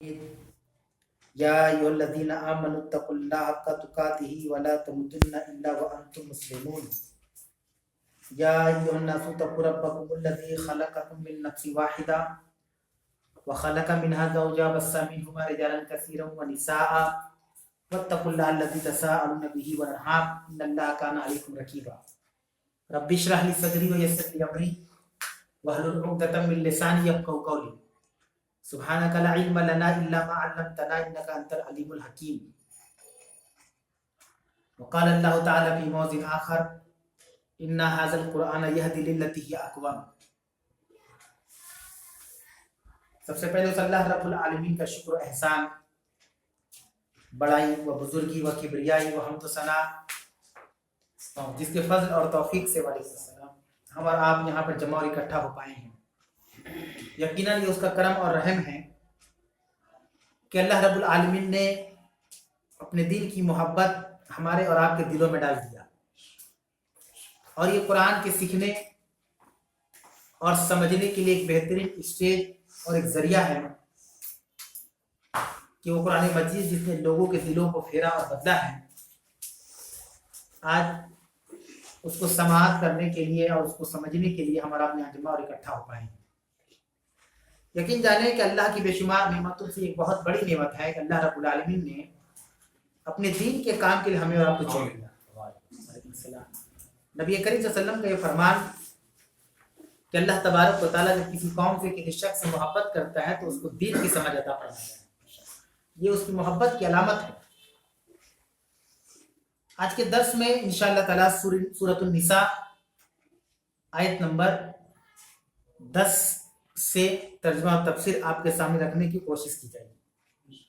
या अय्युहल्लज़ीना आमनु तक़ुल्लाहा हक़्क़ तुक़ातिही व ला तमुतुन्ना इल्ला व अंतुम मुस्लिमून। या अय्युहन्नासु तक़ू रब्बकुमुल्लज़ी ख़लक़कुम मिन नफ़्सिन वाहिदा व ख़लक़ मिन्हा ज़ौजहा बस्सा मिनहुमा रिजालन कसीरन व निसाअ वत्तक़ुल्लाहा अल्लज़ी तसाअलूना बिही वल अर्हाम इन्नल्लाहा काना अलैकुम रक़ीबा। रब्बि इश्रह ली सदरी व यस्सिर ली अमरी वहलुल उक़दतम मिन लिसानी यफ़क़हू क़ौली। सुब्हानक ला इल्म लना इल्ला मा अल्लमतना इन्नका अंतल अलीमुल हकीम। वक़ाल अल्लाहु तआला फ़ी मौज़िन आख़र इन्ना हाज़ल क़ुरआन यहदी लिल्लती हिय अक़वम। सबसे पहले उस अल्लाह रब्बुल आलमीन का शुक्र व एहसान, बड़ाई व बुजुर्गी व किबरियाई व हम्द सना, जिसके फजल और तौफीक से हम और आप यहाँ पर जमा और इकट्ठा हो पाए हैं। यकीनन ये उसका करम और रहम है कि अल्लाह रब्बुल आलमीन ने अपने दीन की मोहब्बत हमारे और आपके दिलों में डाल दिया, और ये कुरान के सीखने और समझने के लिए एक बेहतरीन स्टेज और एक जरिया है कि वो कुरान मजीद जिसने लोगों के दिलों को फेरा और बदला है, आज उसको समाअत करने के लिए और उसको समझने के लिए हमारा अपने यहाँ जमा और इकट्ठा हो पाए। यकीन जाने कि अल्लाह की बेशुमार नेमतों से एक बहुत बड़ी नेमत है कि अल्लाह रब्बुल आलमीन ने अपने दीन के काम के लिए हमें और आपको चुन लिया। नबी करीम सल्लल्लाहु अलैहि वसल्लम का ये फरमान कि अल्लाह तबारक व तआला जब किसी कौम से किसी शख्स से मोहब्बत करता है तो उसको दीन की समझ अता फरमाता है, ये उसकी मोहब्बत की अलामत है। आज के दर्स में इंशाअल्लाह ताला सूरतुन निसा आयत नंबर 10 से तर्जुमा और तफसीर आपके सामने रखने की कोशिश की जाएगी।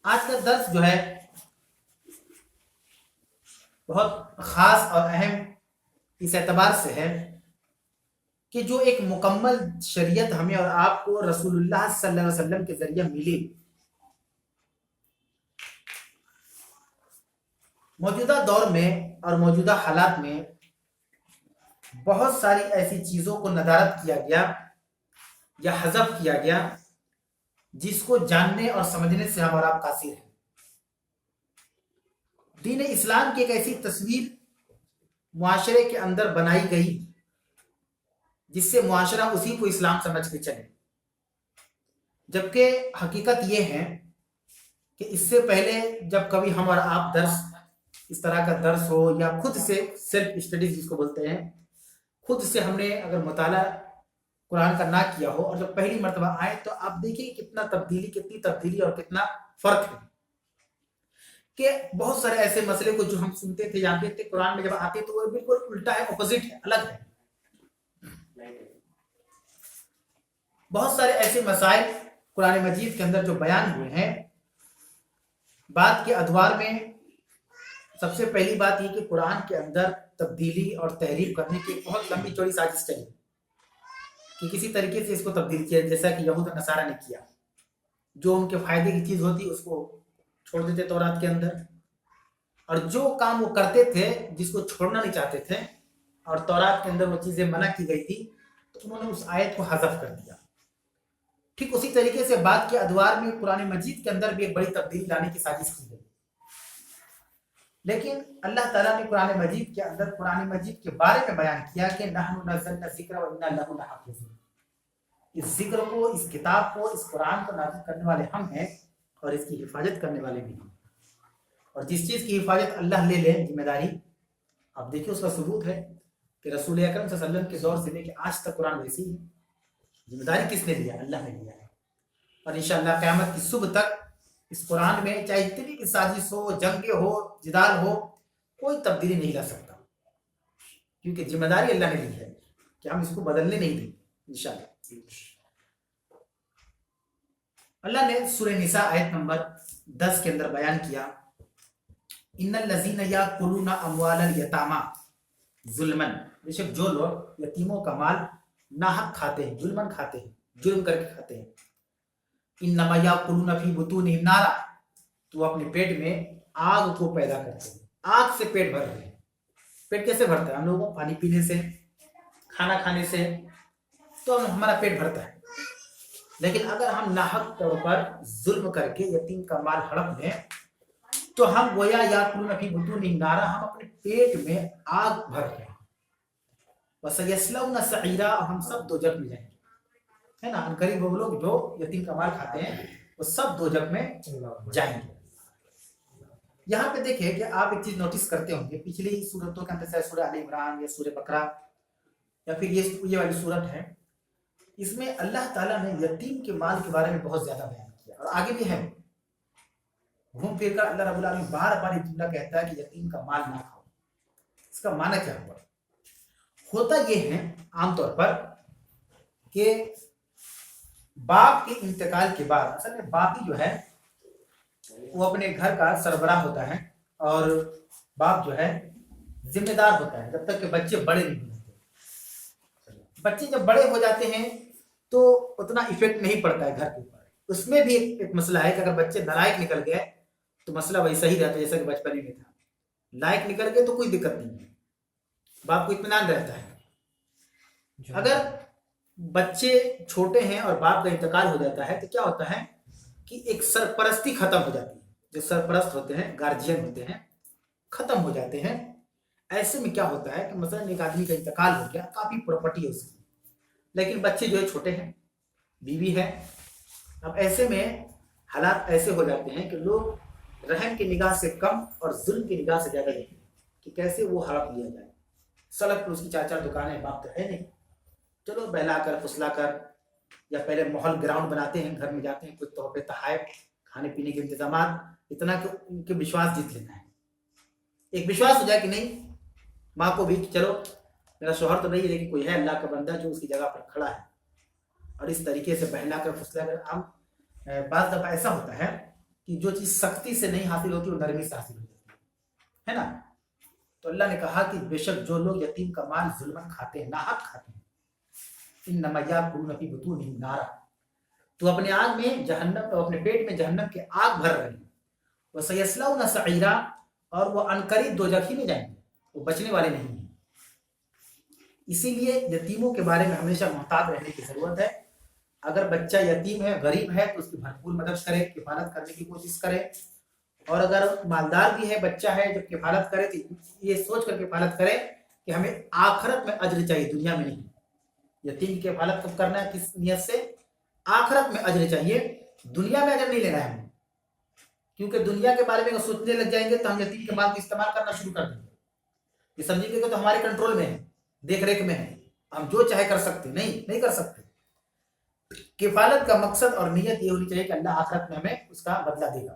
आज का दर्स जो है बहुत खास और अहम इस एतबार से है कि जो एक मुकम्मल शरीयत हमें और आपको रसूलुल्लाह सल्लल्लाहु अलैहि वसल्लम के जरिए मिली, मौजूदा दौर में और मौजूदा हालात में बहुत सारी ऐसी चीज़ों को नदारत किया गया या हज़फ किया गया जिसको जानने और समझने से हमारा आप कासिर है। दीन इस्लाम की एक ऐसी तस्वीर मुआशरे के अंदर बनाई गई जिससे मुआशरा उसी को इस्लाम समझ के चले, जबकि हकीकत ये है कि इससे पहले जब कभी हम और आप दर्स इस तरह का दर्स हो या खुद से सेल्फ स्टडीज जिसको बोलते हैं, खुद से हमने अगर मुताला कुरान का ना किया हो और जब पहली मर्तबा आए तो आप देखिए कितनी तब्दीली और कितना फर्क है कि बहुत सारे ऐसे मसले को जो हम सुनते थे जानते थे, कुरान में जब आते तो वो बिल्कुल उल्टा है, ऑपोजिट है, अलग है। बहुत सारे ऐसे मसाइल कुरान मजीद के अंदर जो बयान हुए हैं, बात के अदवार में सबसे पहली बात ये कि कुरान के अंदर तब्दीली और तहरीफ करने की बहुत लंबी चौड़ी साजिश चली कि किसी तरीके से इसको तब्दील किया, जैसा कि यहूद और नसारा ने किया। जो उनके फायदे की चीज होती उसको छोड़ देते तौरात के अंदर, और जो काम वो करते थे जिसको छोड़ना नहीं चाहते थे और तौरात के अंदर वो चीजें मना की गई थी तो उन्होंने उस आयत को हज़फ कर दिया। ठीक उसी तरीके से बात के अदवार में कुरान मजीद के अंदर भी एक बड़ी तब्दीली लाने की साजिश की गई, लेकिन अल्लाह ताला ने कुरान मजीद के अंदर कुरान मजीद के बारे में बयान किया कि नहनु नज़्ज़लना ज़िक्र व इन्ना लहु लहाफ़िज़ून। इस जिक्र को, इस किताब को, इस कुरान को नाज़िल करने वाले हम हैं और इसकी हिफाजत करने वाले भी हम। और जिस चीज़ की हिफाजत अल्लाह ले लें जिम्मेदारी, आप देखिए उसका सबूत है कि रसूल अकरम सल्लल्लाहु अलैहि वसल्लम के दौर से लेकर आज तक कुरान वैसी है। जिम्मेदारी किसने लिया? अल्लाह ने लिया है। और इंशाअल्लाह क़यामत की सुबह तक इस कुरान में चाहे जितनी भी साजिश हो, जंगे हो, जिदाल हो, कोई तब्दीली नहीं ला सकता, क्योंकि जिम्मेदारी अल्लाह ने ली है कि हम इसको बदलने नहीं देंगे इंशाअल्लाह। अल्लाह ने सूरह निसा आयत नंबर 10 के अंदर बयान किया, इन्नल लज़ीना याकुलूना अम्वालल यतामा जुल्मन, बेशक जो लोग यतीमों का माल नाहक खाते हैं, जुल्मन खाते हैं, जुल्म करके खाते हैं, इन्नमा याकुलूना फी बुतूनिहिम नारा, तो अपने पेट में आग को पैदा करते हैं। आग से पेट भर रहे हैं। पेट कैसे भरता है? हम लोगों को पानी पीने से, खाना खाने से तो हमारा पेट भरता है, لیکن اگر ہم ناحق طور پر ظلم کر کے یتیم کا مال ہڑپ لیں تو ہم گویا یاکلون فی بطونہم نارا، ہم اپنے پیٹ میں آگ بھر رہے ہیں، وَسَيَصْلَوْنَ سَعِيرًا، ہم سب دوزخ میں جائیں گے، ہے نا، ان قریب وہ لوگ جو یتیم کا مال کھاتے ہیں وہ سب دوزخ میں جائیں گے۔ یہاں پہ دیکھیں کہ آپ ایک چیز نوٹس کرتے ہوں گے، پچھلی صورتوں کے اندر سورہ آل عمران یا سورہ بقرہ یا پھر یہ والی صورت ہے، اس میں اللہ تعالیٰ نے یتیم کے مال کے بارے میں بہت زیادہ بیان کیا، اور آگے بھی ہے، گھوم پھر کر اللہ رب العالمین بار بار یہ جملہ کہتا ہے کہ یتیم کا مال نہ کھاؤ۔ اس کا معنی کیا ہوا؟ ہوتا یہ ہے عام طور پر کہ باپ کے انتقال کے بعد، اصل میں باپ ہی جو ہے وہ اپنے گھر کا سربراہ ہوتا ہے، اور باپ جو ہے ذمہ دار ہوتا ہے جب تک کہ بچے بڑے نہیں ہوتے۔ بچے جب بڑے ہو جاتے ہیں تو اتنا ایفیکٹ نہیں پڑتا ہے گھر کے اوپر۔ اس میں بھی ایک مسئلہ ہے کہ اگر بچے نالائق نکل گئے تو مسئلہ ویسا ہی رہتا ہے جیسا کہ بچپن میں تھا، لائق نکل گئے تو کوئی دقت نہیں ہے، باپ کو اطمینان رہتا ہے۔ اگر بچے چھوٹے ہیں اور باپ کا انتقال ہو جاتا ہے تو کیا ہوتا ہے کہ ایک سرپرستی ختم ہو جاتی ہے، جو سرپرست ہوتے ہیں، گارجین ہوتے ہیں، ختم ہو جاتے ہیں۔ ایسے میں کیا ہوتا ہے کہ مثلا ایک آدمی کا انتقال ہو گیا، کافی پراپرٹی ہے اس کی، لیکن بچے جو ہے چھوٹے ہیں، بیوی ہے، اب ایسے میں حالات ایسے ہو جاتے ہیں کہ لوگ رحم کی نگاہ سے کم اور ظلم کی نگاہ سے زیادہ دیکھتے ہیں کہ کیسے وہ ہڑپ لیا جائے۔ سڑک پر اس کی 4 دکانیں، باپ تو ہے نہیں، چلو بہلا کر پھسلا کر، یا پہلے ماحول گراؤنڈ بناتے ہیں، گھر میں جاتے ہیں، کچھ تحفے تحائف، کھانے پینے کے انتظامات، اتنا کہ ان کے وشواس جیت لینا ہے، ایک وشواس ہو جائے کہ نہیں، ماں کو بھی کہ چلو میرا شوہر تو نہیں ہے لیکن کوئی ہے اللہ کا بندہ جو اس کی جگہ پر کھڑا ہے، اور اس طریقے سے بہلا کر پھسلا کر۔ ہم بعض دفعہ ایسا ہوتا ہے کہ جو چیز سختی سے نہیں حاصل ہوتی وہ نرمی سے حاصل ہو جاتی ہے نا۔ تو اللہ نے کہا کہ بے شک جو لوگ یتیم کا مال ظلمن کھاتے ہیں، ناحق کھاتے ہیں، انما یاکلون فی بطونہم نارا، تو اپنے آگ میں جہنم، تو اپنے پیٹ میں جہنم کے آگ بھر رہے ہیں، وَسَيَصْلَوْنَ سَعِيرًا، اور وہ عنقریب دوزخ ہی میں جائیں گے، وہ بچنے والے نہیں ہیں۔ اسی لیے یتیموں کے بارے میں ہمیشہ محتاط رہنے کی ضرورت ہے۔ اگر بچہ یتیم ہے، غریب ہے، تو اس کی بھرپور مدد کرے، کفالت کرنے کی کوشش کرے، اور اگر مالدار بھی ہے، بچہ ہے، جب کفالت کرے تو یہ سوچ کر کفالت کرے کہ ہمیں آخرت میں اجر چاہیے، دنیا میں نہیں۔ یتیم کی کفالت کب کرنا ہے، کس نیت سے؟ آخرت میں اجر چاہیے، دنیا میں اجر نہیں لینا ہے ہمیں، کیونکہ دنیا کے بارے میں اگر سوچنے لگ جائیں گے تو ہم یتیم کے مال کو استعمال کرنا شروع کر دیں گے، یہ سمجھیں گے کہ تو ہمارے کنٹرول میں ہے، دیکھ ریکھ میں ہے، ہم جو چاہے کر سکتے، نہیں کر سکتے۔ کفالت کا مقصد اور نیت یہ ہونی چاہیے کہ اللہ آخرت میں ہمیں اس کا بدلہ دے گا۔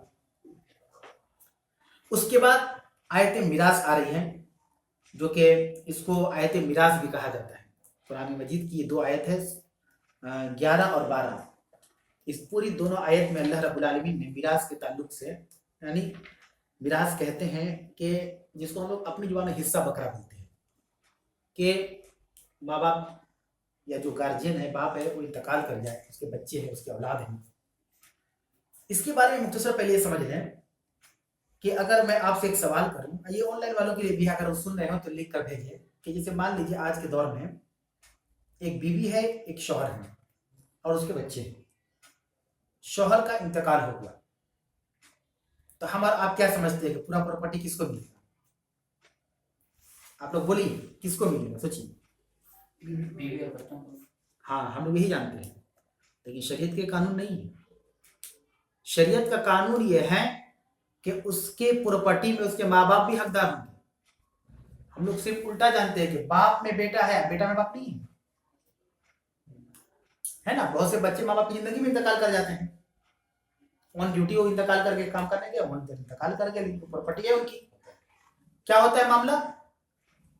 اس کے بعد آیت میراث آ رہی ہے، جو کہ اس کو آیت میراث بھی کہا جاتا ہے۔ قرآن مجید کی یہ 2 آیت ہے، 11 اور 12۔ اس پوری دونوں آیت میں اللہ رب العالمین نے میراث کے تعلق سے، یعنی میراث کہتے ہیں کہ جس کو ہم لوگ اپنی زبان میں حصہ بکرا بولتے ہیں، کہ ماں باپ یا جو گارجین ہے، باپ ہے، وہ انتقال کر جائے، اس کے بچے ہیں، اس کے اولاد ہیں۔ اس کے بارے میں مختصر پہلے یہ سمجھ لیں کہ اگر میں آپ سے ایک سوال کروں، یہ آن لائن والوں کے لیے بھی، اگر وہ سن رہے ہو تو لکھ کر بھیجیں، کہ جیسے مان لیجیے آج کے دور میں ایک بیوی ہے، ایک شوہر ہے، اور اس کے بچے ہیں، شوہر کا انتقال ہو گیا، تو ہم اور آپ کیا سمجھتے ہیں کہ پورا پراپرٹی کس کو ملے گا؟ آپ لوگ بولیے کس کو ملے گا، سوچیے۔ بیوی اور بچوں کو۔ ہاں، ہم لوگ یہی جانتے ہیں، لیکن شریعت کے قانون نہیں ہے۔ شریعت کا قانون یہ ہے کہ اس کے پراپرٹی میں اس کے ماں باپ بھی حقدار ہوں گے۔ ہم لوگ صرف الٹا جانتے ہیں کہ باپ میں بیٹا ہے، بیٹا میں باپ نہیں ہے نا۔ بہت سے بچے ماں باپ کی زندگی میں انتقال کر جاتے ہیں، آن ڈیوٹی وہ انتقال کر کے کام کرنے کے، وہ انتقال کر کے، پراپرٹی ہے ان کی۔ کیا ہوتا ہے معاملہ؟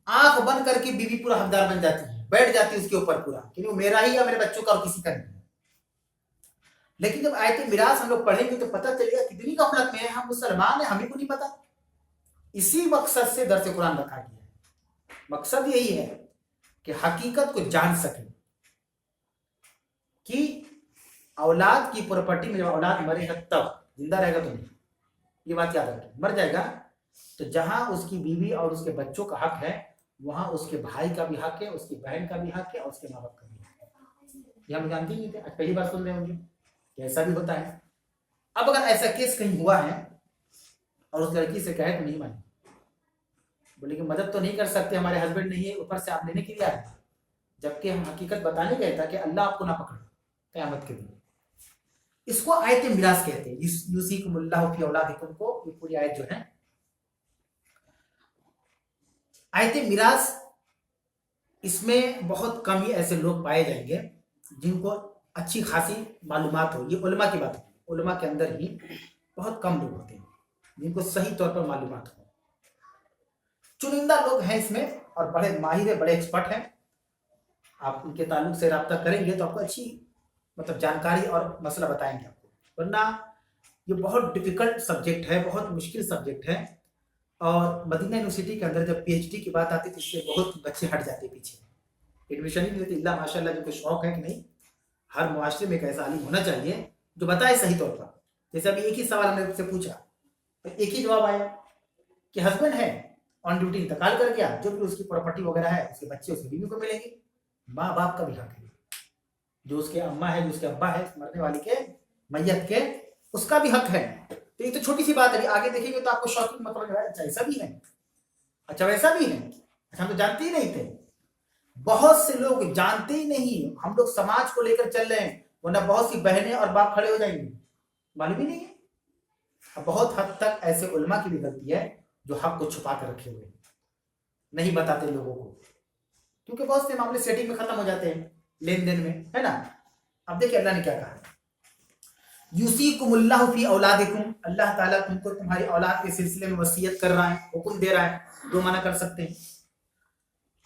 آنکھ بند کر کے بیوی پورا حقدار بن جاتی ہے، بیٹھ جاتی ہے اس کے اوپر پورا، کہ وہ میرا ہی یا میرے بچوں کا اور کسی کا نہیں۔ لیکن جب آیت میراث ہم لوگ پڑھیں گے تو پتہ چلے گا کتنی غفلت میں ہیں ہم، مسلمان ہیں، ہمیں کو نہیں پتا۔ اسی مقصد سے درس قرآن رکھا گیا ہے، مقصد یہی ہے کہ حقیقت کو جان سکیں کہ اولاد کی پراپرٹی میں، جب اولاد مرے گا تب، زندہ رہے گا تو نہیں، یہ بات یاد رکھیں۔ مر جائے گا تو جہاں اس کی بیوی اور اس کے بچوں کا حق ہے، وہاں اس کے بھائی کا بھی حق ہے، اس کی بہن کا بھی حق ہے، اور اس کے ماں باپ کا بھی حق ہے۔ ये हम जानते ही नहीं थे, आज पहली बार सुन रहे होंगे कि ऐसा भी होता है। अब अगर ऐसा केस कहीं हुआ है और उस लड़की से कहे तो नहीं माने, बोले कि मदद तो नहीं कर सकते, हमारे हस्बैंड नहीं है, ऊपर से आप लेने के लिए आए, जबकि हम हकीकत बताने गए था कि अल्लाह आपको ना पकड़े क़यामत के दिन। इसको आयत मिरास कहते हैं, यूसीकुमुल्लाहु फी औलादिकुम को, ये पूरी आयत जो है आयत मिरास, इसमें बहुत कम ही ऐसे लोग पाए जाएंगे जिनको अच्छी खासी मालूमात हो। ये उलमा की बात है, उलमा के अंदर ही बहुत कम लोग होते हैं जिनको सही तौर पर मालूमात हो। चुनिंदा लोग हैं इसमें और बड़े माहिर है, बड़े एक्सपर्ट हैं। आप उनके ताल्लुक से रब्ता करेंगे तो आपको अच्छी मतलब जानकारी और मसला बताएंगे आपको, वरना ये बहुत डिफिकल्ट सब्जेक्ट है, बहुत मुश्किल सब्जेक्ट है। और मदीना यूनिवर्सिटी के अंदर जब पीएचडी की बात आती है तो इससे बहुत बच्चे हट जाते हैं पीछे, एडमिशन ही नहीं लेते। इल्ला माशाल्लाह जिनको शौक है कि नहीं हर मुआशरे में एक ऐसा आलिम होना चाहिए जो बताए सही तौर पर। जैसे अभी एक ही सवाल हमने उससे पूछा तो एक ही जवाब आया कि हस्बैंड है ऑन ड्यूटी इंतकाल कर गया, जो भी उसकी प्रॉपर्टी वगैरह है उसके बच्चे उसकी बीवी को मिलेंगे, माँ बाप का भी हक है, जो उसके अम्मा है जो उसके अब्बा है मरने वाली के मैयत के, उसका भी हक है। तो ये तो छोटी सी बात है, आगे देखेंगे तो आपको शॉकिंग मतलब अच्छा ऐसा भी है, अच्छा वैसा भी है, अच्छा हम तो जानते ही नहीं थे। बहुत से लोग जानते ही नहीं, हम लोग समाज को लेकर चल रहे हैं, वरना बहुत सी बहनें और बाप खड़े हो जाएंगे, मालूम ही नहीं है। अब बहुत हद तक ऐसे उलमा की भी गलती है जो हक को छुपा कर रखे हुए नहीं बताते लोगों को, क्योंकि बहुत से मामले सेटिंग में खत्म हो जाते हैं, लेन देन में, है ना। अब देखिए अल्लाह ने क्या कहा, यूसीकुमुल्लाहु फी औलादिकुम, अल्लाह ताला तुमको तुम्हारी औलाद के सिलसिले में वसीयत कर रहा है, हुक्म दे रहा है। दो माना कर सकते हैं।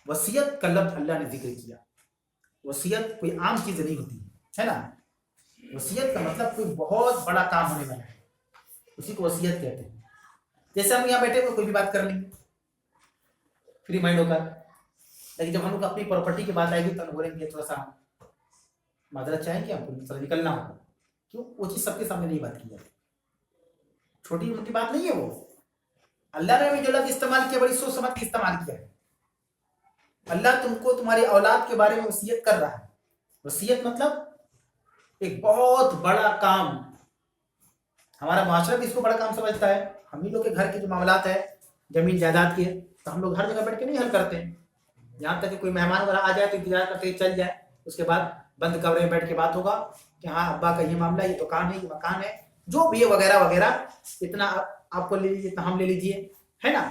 वसीयत का लफ्ज अल्लाह ने जिक्र किया, वसीयत कोई आम चीज नहीं होती है ना। वसीयत का मतलब कोई बहुत बड़ा काम होने वाला है, उसी को वसीयत कहते हैं। जैसे हम यहाँ बैठे हुए कोई भी बात कर लेंगे फ्री माइंड होकर, लेकिन जब हम लोग अपनी प्रॉपर्टी की बात आएगी तो बोलेंगे थोड़ा सा माजरत चाहेंगे, आपको निकलना होगा। क्यों? वो चीज सबके सामने नहीं बात की जाती, छोटी मोटी बात नहीं है वो। अल्लाह ने जो लफ्ज इस्तेमाल किया बड़ी सोच समझ के इस्तेमाल किया है। अल्लाह तुमको तुम्हारी औलाद के बारे में वसीयत कर रहा है। वसीयत मतलब एक बहुत बड़ा काम, हमारा माशरा भी इसको बड़ा काम समझता है। हम ही लोग के घर के जो मामलात है जमीन जायदाद के, तो हम लोग हर जगह बैठ के नहीं हल करते हैं। यहाँ तक कि कोई मेहमान वगैरह आ जाए तो इंतजार करते चल जाए, उसके बाद बंद कमरे में बैठ के बात होगा कि हाँ अब्बा का ये मामला, ये दुकान है, ये मकान है, जो भी है वगैरह वगैरह, इतना आपको ले लीजिए, इतना हम ले लीजिए, है ना।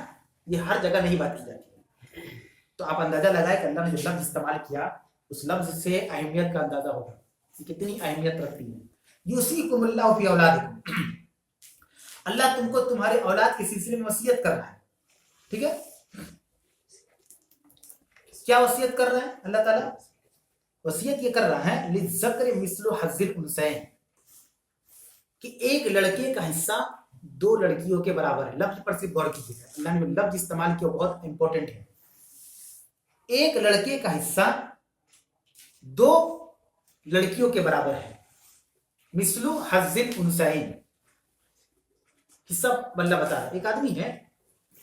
ये हर जगह नहीं बात की जाती है। तो आप अंदाजा लगाए कि अल्लाह ने जो लफ्ज इस्तेमाल किया उस लफ्ज से अहमियत का अंदाजा होगा कि कितनी अहमियत रखती है। यूसीकुमुल्लाहु फी औलादिकुम, अल्लाह तुमको तुम्हारे औलाद के सिलसिले में वसीयत कर रहा है। ठीक है, क्या वसीयत कर रहा है अल्लाह ताला? वसीयत ये कर रहा है लिज़्ज़करि मिस्लु हज़्ज़िल उन्सयैन, कि एक लड़के का हिस्सा दो लड़कियों के बराबर है। लफ्ज पर सिर्फ गौर कीजिएगा, अल्लाह ने लफ्ज इस्तेमाल किया बहुत इंपॉर्टेंट है। एक लड़के का हिस्सा दो लड़कियों के बराबर है। मिस्लु हज़्ज़िल उन्सयैन, हिस्सा बल्ला बता रहा है। एक आदमी है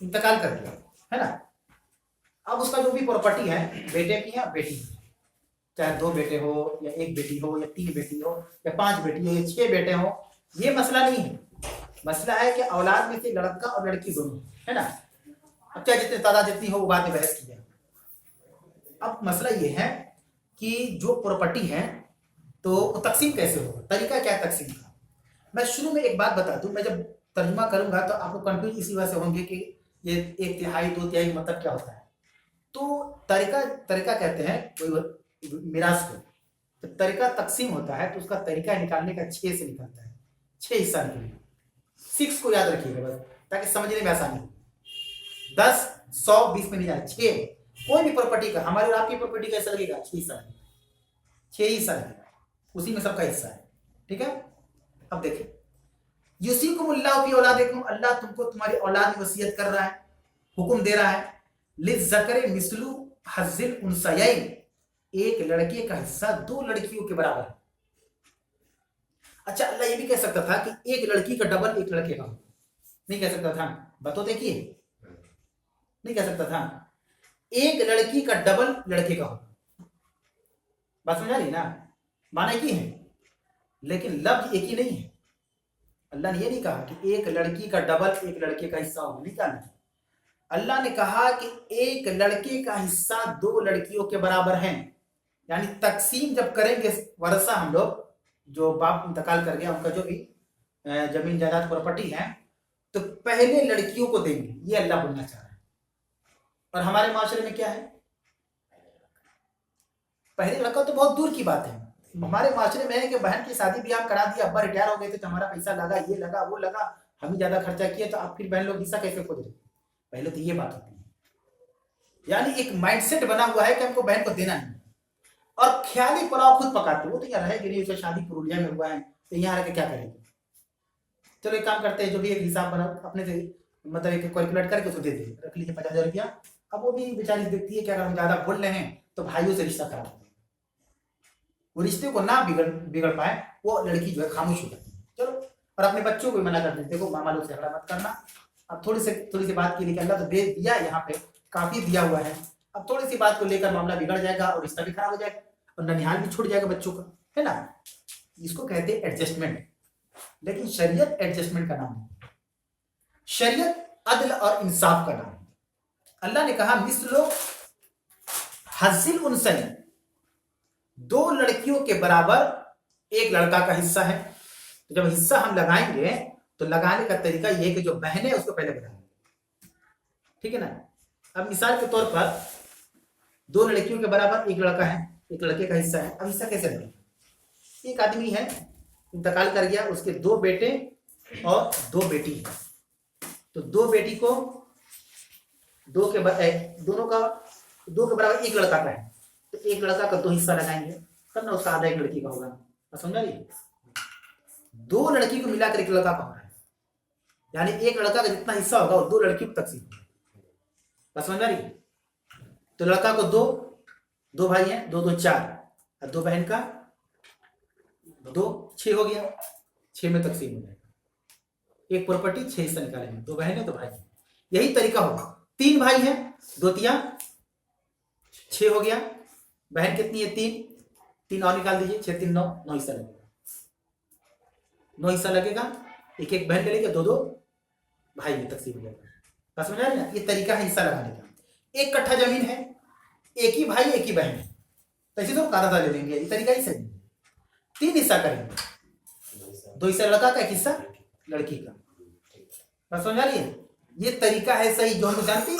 इंतकाल कर गया, है ना। अब उसका जो भी प्रॉपर्टी है, बेटे की है बेटी की, चाहे दो बेटे हो या एक बेटी हो या तीन बेटी हो या पांच बेटी हो या 6 बेटे हो, ये मसला नहीं है। मसला है कि औलाद में से लड़का और लड़की दोनों, है ना। अब चाहे जितने तादाद जितनी हो वो बात में बहस की जाए। अब मसला ये है कि जो प्रॉपर्टी है तो तकसीम कैसे होगा, तरीका क्या है तकसीम का। मैं शुरू में एक बात बता दूं, मैं जब तर्जुमा करूंगा तो आपको कंफ्यूज इसी वजह से होंगे कि ये 1/3 2/3 मतलब क्या होता है। तो तरीका कहते हैं कोई मिरास को, जब तरीका तकसीम होता है तो उसका तरीका निकालने का 6 से निकलता है, 6 हिस्सा निकलेगा। 6 को याद रखिएगा बस, ताकि समझने में आसानी हो। 10 100 20 में नहीं जाए, 6। कोई भी प्रॉपर्टी का, हमारी और आपकी प्रॉपर्टी कैसा लगेगा, 6 हिस्सा लगेगा, 6 हिस्सा लगेगा, उसी में सबका हिस्सा है। ठीक है, अब देखिए यूसीकुमुल्लाहु फी औलादिकुम, अल्लाह तुमको तुम्हारी औलाद में वसीयत कर रहा है, हुक्म दे रहा है। लिज़्ज़करि मिस्लु हज़्ज़िल उन्सयैन, एक लड़के का हिस्सा दो लड़कियों के बराबर है। अच्छा, अल्लाह ये भी कह सकता था कि एक लड़की का डबल एक लड़के का, नहीं कह सकता था? बताओ देखिए, नहीं कह सकता था। एक लड़की का डबल लड़के का हो, बात समझ आ रही ना। माने की है, लेकिन लफ्ज एक ही नहीं है। अल्लाह ने ये नहीं कहा कि एक लड़की का डबल एक लड़के का हिस्सा हो, नहीं कहा। अल्लाह ने कहा कि एक लड़के का हिस्सा दो लड़कियों के बराबर है। यानी तकसीम जब करेंगे वरसा, हम लोग जो बाप इंतकाल कर गया उनका जो भी जमीन जायदाद प्रॉपर्टी है, तो पहले लड़कियों को देंगे, ये अल्लाह बोलना चाह रहा है। और हमारे माशरे में क्या है, पहले लड़का तो बहुत दूर की बात है। हमारे माशरे में है कि बहन की शादी ब्याह करा दिया, अब्बा रिटायर हो गए थे तो हमारा पैसा लगा, ये लगा वो लगा, हम ही ज्यादा खर्चा किए, तो अब फिर बहन लोग हिस्सा कैसे खोज रहे। पहले तो ये बात होती है, यानी एक माइंडसेट बना हुआ है कि हमको बहन को देना नहीं, और ख्याली पुलाव खुद पकाते हो, तो यहाँ रहेगी नहीं, उसका शादी पुरुलिया में हुआ है तो यहाँ रह के क्या करेंगे। चलो एक काम करते हैं, जो भी एक हिसाब बना अपने से, मतलब एक कैलकुलेट करके उसको दे दे, रख लीजिए 50,000 रुपया। अब वो भी बेचारी देखती है कि अगर हम ज्यादा बोल रहे हैं तो भाइयों से रिश्ता खराब, वो रिश्ते को ना बिगड़ पाए, वो लड़की जो है खामोश हो जाती है। चलो, और अपने बच्चों को भी मना कर देते, देखो मामा लोग से झगड़ा मत करना। अब थोड़ी सी बात के लिए अल्लाह तो दे दिया, यहाँ पे काफी दिया हुआ है, अब थोड़ी सी बात को लेकर मामला बिगड़ जाएगा और रिश्ता भी खराब हो जाएगा और ननिहाल भी छूट जाएगा बच्चों का, है ना। इसको कहते हैं एडजस्टमेंट। लेकिन शरीयत एडजस्टमेंट का नाम है, शरीयत अदल और इंसाफ का नाम है। अल्लाह ने कहा मिस्लो हज़्ज़िल उनसैन, दो लड़कियों के बराबर एक लड़का का हिस्सा है। तो जब हिस्सा हम लगाएंगे तो लगाने का तरीका यह है कि जो बहन है उसको पहले बताएंगे, ठीक है ना। अब मिसाल के तौर पर दो लड़कियों के बराबर एक लड़का है, एक लड़के का हिस्सा है। अब हिस्सा कैसे लगेगा, एक आदमी है इंतकाल कर गया, उसके दो बेटे और दो बेटी है, तो दो बेटी को दोनों के बराबर एक लड़का का है, तो एक लड़का का दो हिस्सा लगाएंगे, तब ना उसका आधा एक लड़की का होगा। समझा रही, दो लड़की को मिलाकर एक लड़का का हो रहा है, यानी एक लड़का का जितना हिस्सा होगा वो दो लड़की को तकसीम होगा। समझ रही, तो लड़का को दो भाई हैं, दो दो चार, और दो बहन का दो, 6 हो गया, 6 में तकसीम हो जाएगा। एक प्रॉपर्टी 6 हिस्सा निकालेंगे, दो बहन है दो भाई, यही तरीका होगा। 3 भाई हैं, दो तिया 6 हो गया, बहन कितनी है 3 और निकाल दीजिए, 6 3 9 हिस्सा लगेगा, 9 हिस्सा लगेगा, एक एक बहन के लेके दो भाई में तकसीम हो जाएगा। समझ रहे ना, ये तरीका है हिस्सा लगाने का। एक कट्ठा जमीन है, एक ही भाई एक ही बहन है, तो इसी तो आधा ले लेंगे, ये तरीका ही सही है। 3 हिस्सा करेंगे, 2 हिस्सा लड़का का, 1 हिस्सा लड़की का। बस समझ रही है, ये तरीका है सही, जो हम जानते ही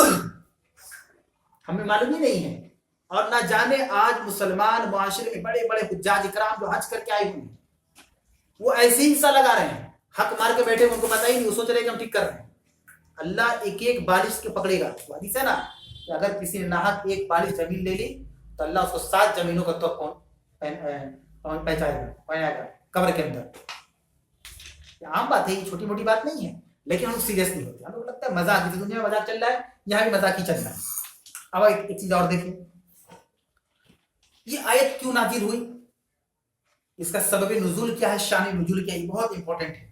हमें मालूम ही नहीं है। और ना जाने आज मुसलमान मुआशरे में बड़े बड़े हुज्जाज इकराम जो हज करके आए हुए हैं, वो ऐसे ही हिस्सा लगा रहे हैं, हक मार के बैठे, उनको पता ही नहीं, वो सोच रहे कि हम ठीक कर रहे हैं। अल्लाह एक एक बालिश के पकड़ेगा। हदीस है ना कि अगर किसी ने नाहक एक बालिश जमीन ले ली तो अल्लाह उसको 7 जमीनों का तौर पहुंचाएगा कब्र के अंदर। आम बात है, ये छोटी मोटी बात नहीं है, लेकिन हम सीरियस नहीं होते, हमें लगता है मजाक, जिस दुनिया में मजाक चल रहा है यहाँ भी मजाक ही चल रहा है। अब एक चीज और देखें, ये आयत क्यों नाजिल हुई, इसका सबब नुज़ूल क्या है, शान नुज़ूल क्या है, ये बहुत इंपॉर्टेंट है।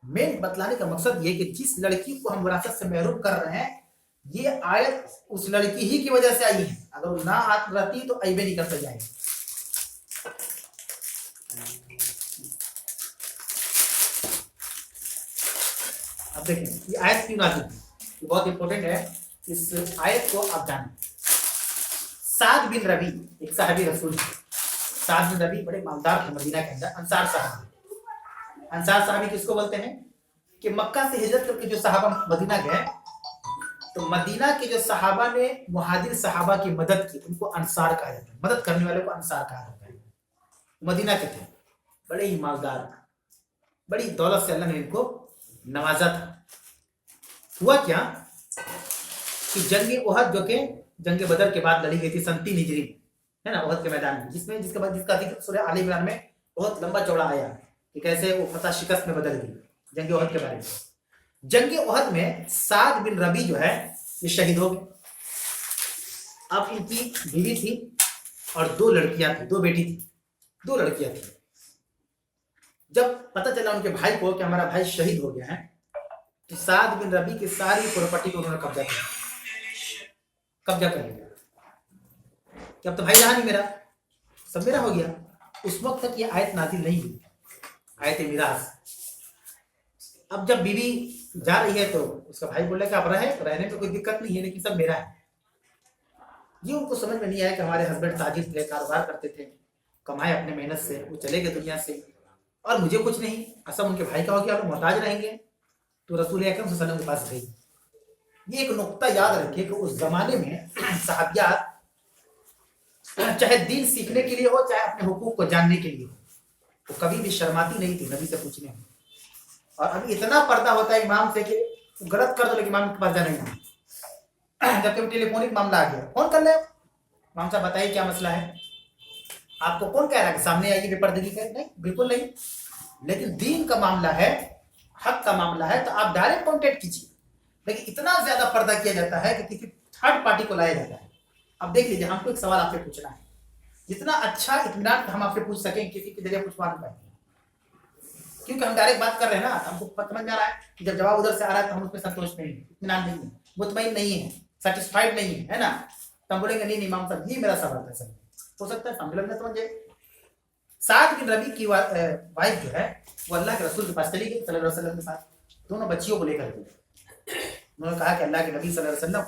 मेन बतलाने का मकसद ये कि जिस लड़की को हम विरासत से महरूम कर रहे हैं, ये आयत उस लड़की ही की वजह से आई है, अगर वो ना आत रहती तो ऐबे नहीं कर सक जाए। अब देखें ये आयत क्यों नाजिल हुई, ये बहुत इंपॉर्टेंट है, इस आयत को आप जानें। साद बिन रबी एक साहबी रसूल, साद बिन रबी बड़े मालदार थे मदीना के अंदर, अंसार साहब। अंसार साहबी किसको बोलते हैं कि मक्का से हिजरत करके जो सहाबा मदीना गए, तो मदीना के जो सहाबा ने मुहाजिर सहाबा की मदद की, उनको अंसार कहा जाता है, मदद करने वाले को अंसार कहा जाता है। मदीना के थे, बड़े ही मालदार, बड़ी दौलत से अल्लाह ने इनको नवाजा था। हुआ क्या कि जंग उहद, जो कि जंग बदर के बाद लड़ी गई थी, 37 हिजरी, है ना, उहद के मैदान में, जिसमें जिसका जिक्र सूरह आल इमरान में बहुत लंबा चौड़ा आया कि कैसे वो फतह शिकस्त में बदल गई। जंग उहद के बारे में, जंग उहद में साद बिन रबी जो है ये शहीद हो गए। अब इनकी बीवी थी और 2 लड़कियां थी, 2 बेटी थी, 2 लड़कियां थी। जब पता चला उनके भाई को कि हमारा भाई शहीद हो गया है, तो साद बिन रबी की सारी प्रॉपर्टी को उन्होंने कब्जा कर लिया। कि अब तो भाई रहा नहीं मेरा, सब मेरा हो गया, उस वक्त तक ये आयत नाजिल नहीं हुई, आयत मिरास। अब जब बीवी जा रही है तो उसका भाई बोला कि आप रहने में कोई दिक्कत नहीं है, लेकिन सब मेरा है। ये उनको समझ में नहीं आया कि हमारे हस्बैंड ताजिर थे, कारोबार करते थे, कमाए अपने मेहनत से, वो चले गए दुनिया से और मुझे कुछ नहीं, सब उनके भाई का हो गया, मोहताज रहेंगे। तो रसूल अकरम सल्लल्लाहु अलैहि वसल्लम के पास गई। ये एक नुक्ता याद रखिए कि उस जमाने में सहाबियात चाहे दीन सीखने के लिए हो, चाहे अपने हुकूक को जानने के लिए हो, तो कभी भी शर्माती नहीं थी नबी से पूछने में। और अभी इतना पर्दा होता है इमाम से कि गलत कर दो लेकिन इमाम के पास जाना ही। जब कभी टेलीफोनिक मामला आ गया, फोन कर ले, इमाम साहब बताइए क्या मसला है, आपको कौन कह रहा है कि सामने आइए बेपर्दगी करें? नहीं, बिल्कुल नहीं। लेकिन दीन का मामला है, हक का मामला है, तो आप डायरेक्ट कॉन्टेक्ट कीजिए। लेकिन इतना ज्यादा पर्दा किया जाता है कि किसी थर्ड पार्टी को लाया जाता है। अब देख लीजिए, हमको एक सवाल आपसे पूछना है, जितना अच्छा इत्मीनान हम आपसे पूछ सकें किसी के जरिए पूछवा नहीं पाएंगे, क्योंकि हम डायरेक्ट बात कर रहे हैं ना। हमको समझ में आ रहा है कि जब जवाब उधर से आ रहा है तो हम उसमें संतोष नहीं है, इत्मीनान नहीं है, मुतमईन नहीं है, सेटिस्फाइड नहीं है ना, तो हम बोलेंगे नहीं इमाम साहब ये मेरा सवाल था सर, हो सकता है समझ में समझे। साद बिन रबी की वाइफ जो है वो अल्लाह के रसूल के पास चली गई सल्लल्लाहु अलैहि वसल्लम के साथ, दोनों बच्चियों को लेकर के। उन्होंने कहा कि अल्लाह के नबी सल्लल्लाहु अलैहि वसल्लम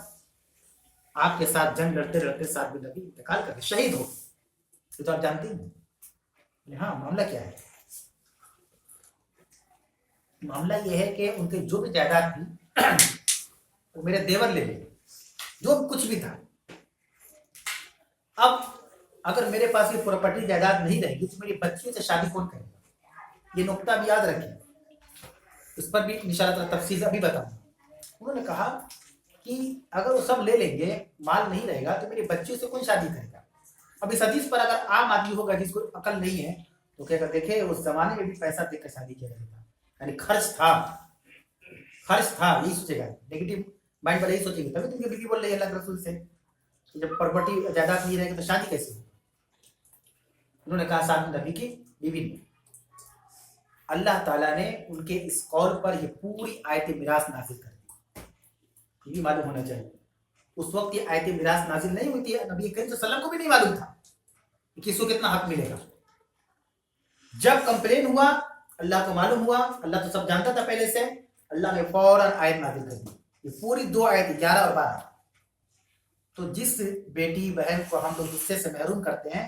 आपके साथ जंग लड़ते लड़ते साद बिन रबी इंतकाल करके शहीद हो, ये तो आप जानती हैं। हाँ, मामला क्या है? मामला ये है कि उनके जो भी जायदाद थी वो मेरे देवर ले लिए, जो कुछ भी था। अब अगर मेरे पास ये प्रॉपर्टी जायदाद नहीं रहेगी तो मेरी बच्चियों से शादी कौन करेगा? ये नुक्ता भी याद रखिए, इस पर भी इंशाअल्लाह तफसील अभी बताऊंगा। उन्होंने कहा कि अगर वो सब ले लेंगे, माल नहीं रहेगा, तो मेरी बच्चियों से कौन शादी करेगा? अब इस हदीस पर अगर आम आदमी होगा जिसको अकल नहीं है तो क्या कर, देखे उस जमाने में भी पैसा देकर शादी किया जाता था, यानी खर्च था, यही सोचेगा, नेगेटिव माइंड वाले यही सोचेंगे। तभी तुमकी बीवी बोल रही है अल्लाह के रसूल से कि जब प्रॉपर्टी जायदाद नहीं रहेगी तो शादी कैसे होगी? उन्होंने कहा साथ नबी की बीवी ने, अल्लाह ताला ने उनके इस कौल पर ये पूरी आयत मिरास नाजिल कर दी। ये भी मालूम होना चाहिए, उस वक्त ये आयत मिरास नाजिल नहीं हुई थी, नबी करीम सल्लल्लाहु अलैहि वसल्लम को भी नहीं मालूम था कि किसको कितना हक मिलेगा। जब कंप्लेन हुआ, अल्लाह को मालूम हुआ, अल्लाह तो सब जानता था पहले से, अल्लाह ने फौरन आयत नाजिल कर दी। ये पूरी 2 आयत 11 और 12। तो जिस बेटी बहन को हम लोग हिस्से से महरूम करते हैं,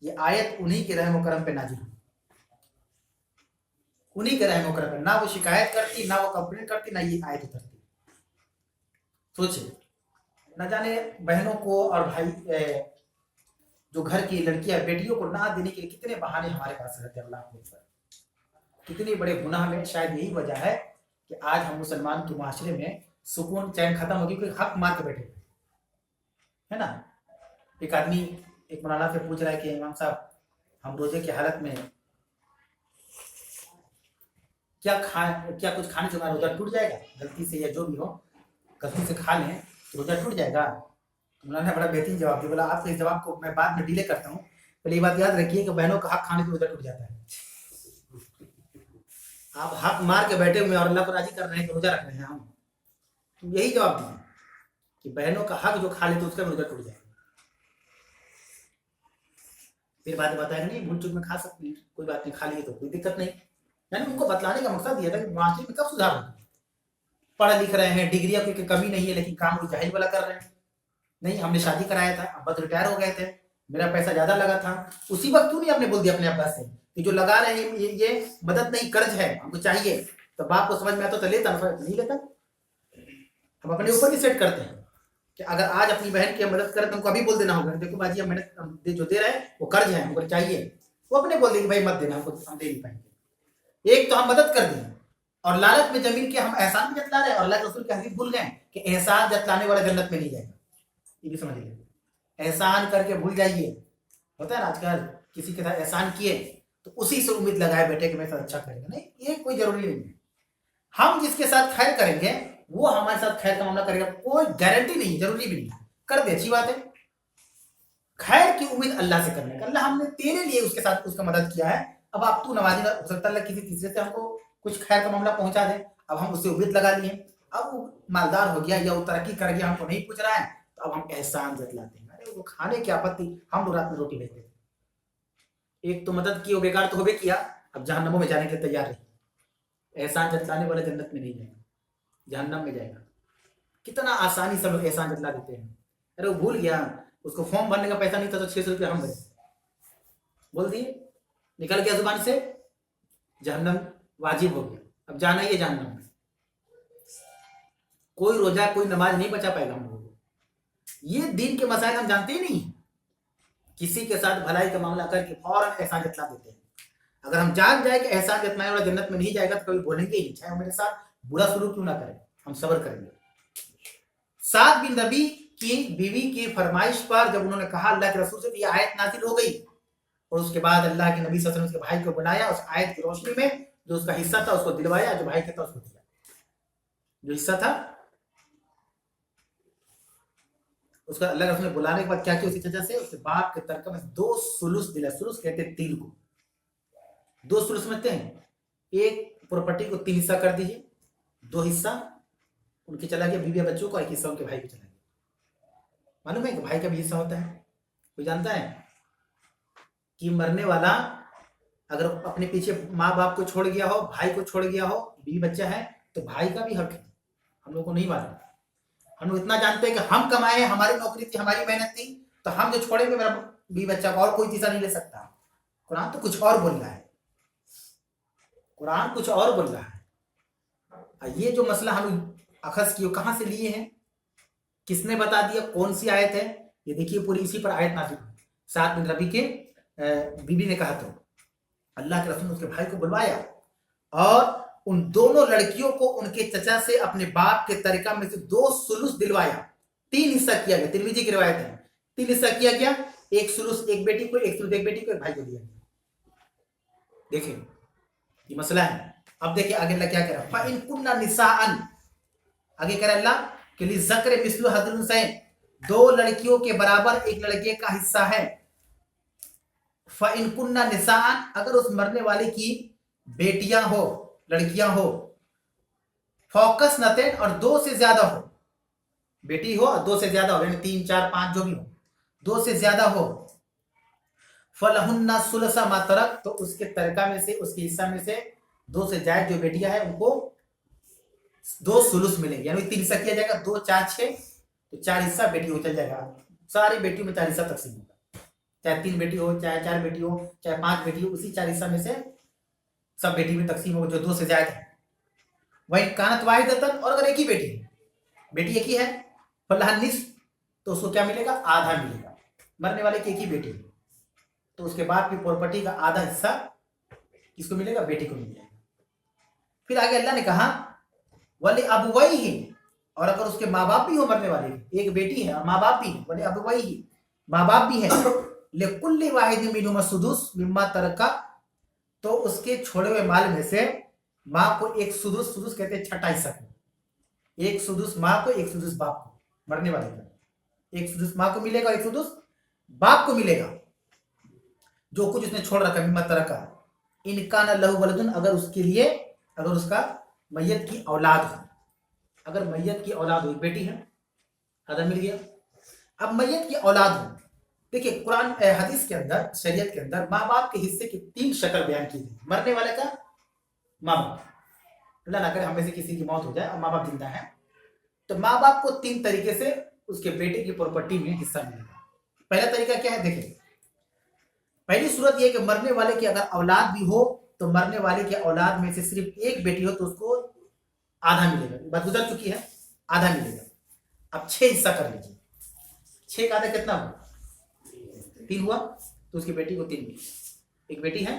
ये आयत उन्हीं के रहम करम पे नाजिल हुई, उन्हीं के रहम करम पे। ना वो शिकायत करती, ना वो कंप्लेन करती, ना ये आयत उतरती। सोचिए, न जाने बहनों को और भाई जो घर की लड़कियां बेटियों को ना देने के लिए कितने बहाने हमारे पास रहते हैं। अल्लाह को कितने बड़े गुनाह में शायद यही वजह है कि आज हम मुसलमान के माशरे में सुकून चैन खत्म हो गई, कोई हक मार के बैठे है ना। एक आदमी एक मौलाना से पूछ रहा है कि इमाम साहब, हम रोजे की हालत में क्या कुछ खाने से हमारा रोजा टूट जाएगा? गलती से या जो भी हो, गलती से खा लें तो रोजा टूट जाएगा? तो मौलाना ने बड़ा बेहतरीन जवाब दिया। बोला आपके इस जवाब को मैं बाद में डिले करता हूँ, पहले ये बात याद रखिए कि बहनों का हक खाने से रोजा टूट जाता है। आप हक मार के बैठे हुए और अल्लाह को राजी कर रहे हैं कि रोजा रख रहे हैं हम, तो यही जवाब दिए कि बहनों का हक जो खा ले तो उसका रोजा टूट जाएगा। फिर बात बताएगा नहीं, भूल चूक में खा सकती है, कोई बात नहीं, खा लिए तो कोई दिक्कत नहीं। यानी उनको बतलाने का मकसद यह था कि माशरे में कब सुधार होगा। पढ़ लिख रहे हैं, डिग्रियों की कमी नहीं है, लेकिन काम वो जाहिल वाला कर रहे हैं। नहीं, हमने शादी कराया था, अब बस रिटायर हो गए थे, मेरा पैसा ज्यादा लगा था, उसी वक्त क्यों नहीं आपने बोल दिया अपने अब्बा से कि जो लगा रहे हैं ये मदद नहीं कर्ज है, हमको चाहिए। तो बाप को समझ में आता तो लेता, नहीं लेता। हम अपने ऊपर ही सेट करते हैं कि अगर आज अपनी बहन की मदद करें तो हमको अभी बोल देना होगा, देखो बाजी हम मेहनत जो दे रहे हैं वो कर्ज है, हमको चाहिए। वो अपने बोल देंगे भाई मत देना, हमको हम दे नहीं पाएंगे। एक तो हम मदद कर दें और लालच में जमीन के हम एहसान भी जतला रहे हैं, और अल्लाह के रसूल के हदीस भूल गए कि एहसान जतलाने वाला जन्नत में नहीं जाएगा। ये भी समझ लीजिए, एहसान करके भूल जाइए। होता है ना आजकल किसी के साथ एहसान किए तो उसी से उम्मीद लगाए बैठे कि मेरे साथ अच्छा करेगा। नहीं, ये कोई जरूरी नहीं है। हम जिसके साथ खैर करेंगे वो हमारे साथ खैर का मामला करेगा, कोई गारंटी नहीं, जरूरी भी नहीं। कर दे, अच्छी बात है। खैर की उम्मीद अल्लाह से करने का, अल्लाह हमने तेरे लिए उसके साथ उसका मदद किया है, अब आप तू नवाजी, हो सकता है किसी तीसरे से हमको कुछ खैर का मामला पहुंचा दे, अब हम उससे उम्मीद लगा लिए, अब वो मालदार हो गया या वो तरक्की कर गया, हमको नहीं पूछ रहा है, तो अब हम एहसान जतलाते हैं। अरे वो खाने की आपत्ति, हम लोग रात में रोटी लेते थे, एक तो मदद की, वो बेकार तो हो भी किया, अब जहन्नमों में जाने के लिए तैयार रही। एहसान जतलाने वाला जन्नत में नहीं जाएगा, जहन्नम में जाएगा। कितना आसानी से लोग एहसान जतला देते हैं। अरे वो भूल गया, उसको फॉर्म भरने का पैसा नहीं था तो 600 रुपया हम भरे, बोल दिए, निकल गया जुबान से, जहन्नम वाजिब हो गया, अब जाना ही है जहन्नम में। कोई रोजा कोई नमाज नहीं बचा पाएगा हम लोगों को। ये दीन के मसाइल हम जानते ही नहीं। किसी के साथ भलाई का मामला करके फौरन एहसान जतला देते हैं। अगर हम जान जाए कि एहसान जतलाने वाला जन्नत में नहीं जाएगा तो कभी बोलेंगे ही, चाहे वो मेरे साथ बुरा शुरू क्यों ना करे, हम सब्र करेंगे। साद बिन नबी की बीवी की फरमाइश पर जब उन्होंने कहा अल्लाह के रसूल से, ये आयत नाजिल हो गई, और उसके बाद अल्लाह के नबी सल्लल्लाहु अलैहि वसल्लम उसके भाई को बुलाया, उस आयत की रोशनी में जो उसका हिस्सा था उसको दिलवाया, जो भाई का था उसको दिया। जो हिस्सा था उसका अल्लाह के रसूल ने बुलाने के बाद क्या किया, उसकी वजह से उसके बाप के तरका में 2 सुलुस दिला। सुलुस कहते हैं 3 को, 2 सुलुस समझते हैं, एक प्रॉपर्टी को 3 हिस्सा कर दीजिए, 2 हिस्सा उनके चला गया बीवी बच्चों को, एक हिस्सा उनके भाई को चला गया। मालूम है कि भाई का भी हिस्सा होता है, कोई जानता है कि मरने वाला अगर अपने पीछे माँ बाप को छोड़ गया हो, भाई को छोड़ गया हो, बीवी बच्चा है, तो भाई का भी हक है। हम लोग को नहीं मालूम, हम लोग इतना जानते हैं कि हम कमाए, हमारी नौकरी थी, हमारी मेहनत थी, तो हम जो छोड़ेंगे मेरा बीवी बच्चा को, और कोई तीसरा नहीं ले सकता। कुरान तो कुछ और बोल रहा है, कुरान कुछ और बोल रहा है। ये जो मसला हम अखज किए कहां से लिए हैं, किसने बता दिया, कौन सी आयत है, ये देखिए पूरी इसी पर आयत नाज़िल हुई। साद बिन रबी के बीबी ने कहा, तो अल्लाह के रसूल ने उसके भाई को बुलवाया और उन दोनों लड़कियों को उनके चचा से अपने बाप के तरीका में से 2 सुलुस दिलवाया। 3 हिस्सा किया गया, तिरमिजी की रिवायत है, 3 हिस्सा किया गया, 1 सुलुस एक बेटी को, 1 सुलुस एक बेटी को, एक भाई को दिया गया। देखिए ये मसला है। अब देखिए आगे अल्लाह क्या कह रहा है, फ़इन कुन्ना निसाअन, आगे कह रहा है अल्लाह के लिए ज़क्र मिस्लु हज़्ज़िल उन्सयैन, 2 लड़कियों के बराबर एक लड़के का हिस्सा है। फ़इन कुन्ना निसाअन, अगर उस मरने वाले की बेटियां हो, लड़कियां हो, फोकस नतेन, और 2 से ज्यादा हो, बेटी हो और 2 से ज्यादा हो, यानी 3 4 5 जो भी हो, 2 से ज्यादा हो, फलहुन्ना सुलसा मा तरक, तो उसके तरका में से, उसके हिस्सा में से 2 से ज्यादा जो बेटियां हैं उनको 2 सुलुस मिलेंगे, यानी 3 हिस्सा किया जाएगा, 2 4 6, तो 4 हिस्सा बेटी हो चल जाएगा। सारी बेटियों में 4 हिस्सा तकसीम होगा, चाहे 3 बेटी हो, चाहे 4 बेटी हो, चाहे 5 बेटी हो, उसी 4 हिस्सा में से सब बेटी में तकसीम होगा, जो 2 से ज्यादा है। वही कानत वाहिदतन, और अगर एक ही बेटी है, बेटी एक ही है, फलहा निस्फ, तो उसको क्या मिलेगा, आधा मिलेगा। मरने वाले की एक ही बेटी है तो उसके बाप की प्रॉपर्टी का आधा हिस्सा किसको मिलेगा, बेटी को मिल जाएगा। फिर आगे अल्लाह ने कहा वली अबुवैहि, और अगर उसके माँ बाप भी हो, मरने वाले की एक बेटी है और माँ बाप भी है, वली अबुवैहि, माँ बाप भी है, लिकुल्लि वाहिदिन मिनहुमा सुदुस मिम्मा तरका, तो उसके छोड़े हुए माल में से माँ को 1 सुदुस, सुदुस कहते हैं छठा हिस्सा को, 1 सुदुस माँ को, 1 सुदुस बाप को, मरने वाले का 1 सुदुस माँ को मिलेगा, 1 सुदुस बाप को मिलेगा, जो कुछ उसने छोड़ रखा मिम्मा तरका, इनकान लहु वलदुन, अगर उसके लिए, अगर उसका मैयत की औलाद हो, अगर मैयत की औलाद हो, एक बेटी है, आधा मिल गया। अब मैयत की औलाद हो, देखिए कुरान हदीस के अंदर, शरीयत के अंदर माँ बाप के हिस्से की 3 शक्ल बयान की गई। मरने वाले का माँ बाप, अल्लाह ना करे हम में से किसी की मौत हो जाए और माँ बाप जिंदा है, तो माँ बाप को 3 तरीके से उसके बेटे की प्रॉपर्टी में हिस्सा मिलेगा। पहला तरीका क्या है, देखिए पहली सूरत यह कि मरने वाले की अगर औलाद भी हो, तो मरने वाले की औलाद में से सिर्फ एक बेटी हो तो उसको आधा मिलेगा, बात गुजर चुकी है, आधा मिलेगा। अब 6 हिस्सा कर लीजिए, 6 का आधा कितना हुआ, 3 हुआ, तो उसकी बेटी को 3 मिलेगा, एक बेटी है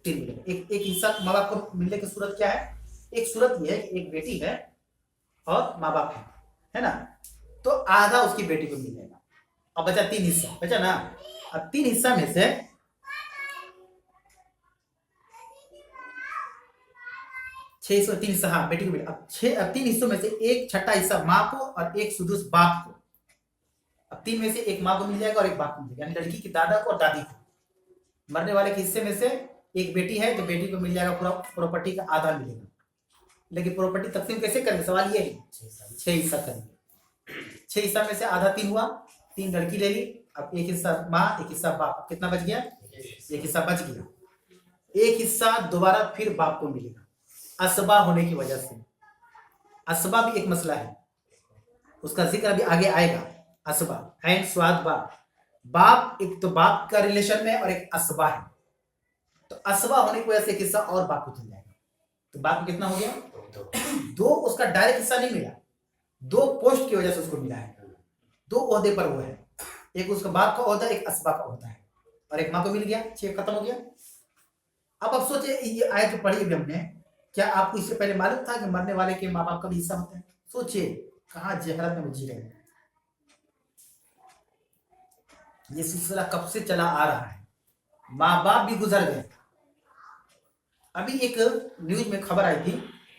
3 मिलेगा। एक हिस्सा माँ बाप को मिलने की सूरत क्या है, एक सूरत यह है कि एक बेटी है और माँ बाप है ना, तो आधा उसकी बेटी को मिल जाएगा। अब बचा 3 हिस्सा, बचा ना। अब 3 हिस्सा में से 3 हिस्सा, हाँ बेटी को मिला। अब 3 हिस्सों में से एक छठा हिस्सा माँ को और 1 सुदुस बाप को। अब 3 में से एक माँ को मिल जाएगा और एक बाप को मिल जाएगा, यानी लड़की की दादा को और दादी को। मरने वाले के हिस्से में से एक बेटी है तो बेटी को मिल जाएगा पूरा प्रॉपर्टी का आधा मिलेगा। लेकिन प्रॉपर्टी तकसीम कैसे करेंगे, सवाल ये है, 6 हिस्सा करेंगे। 6 हिस्सा में से आधा 3 हुआ, 3 लड़की ले ली, अब 1 हिस्सा माँ, 1 हिस्सा बाप, कितना बच गया, एक हिस्सा बच गया, एक हिस्सा दोबारा फिर बाप को मिलेगा असबा होने की वजह से। असबा भी एक मसला है, उसका जिक्र अभी आगे आएगा। असबा एंड स्वाद बाप एक तो बाप का रिलेशन में और एक असबा है, तो असबा होने की वजह से एक हिस्सा और बाप को चल जाएगा। तो बाप को कितना हो गया? दो। उसका डायरेक्ट हिस्सा नहीं मिला, दो पोस्ट की वजह से उसको मिला है, दो ओहदे पर वो है, एक उसका बाप का ओहदा, एक असबा का ओहदा है, और एक माँ को मिल गया, 6 खत्म हो गया। अब सोचे ये आयत पढ़ी अभी हमने, क्या आपको इससे पहले मालूम था कि मरने वाले के माँ बाप का भी हिस्सा होता है? सोचिए कहाँ जहरत में जी रहे हैं। ये सिलसिला कब से चला आ रहा है, माँ बाप भी गुजर गए। अभी एक न्यूज में खबर आई थी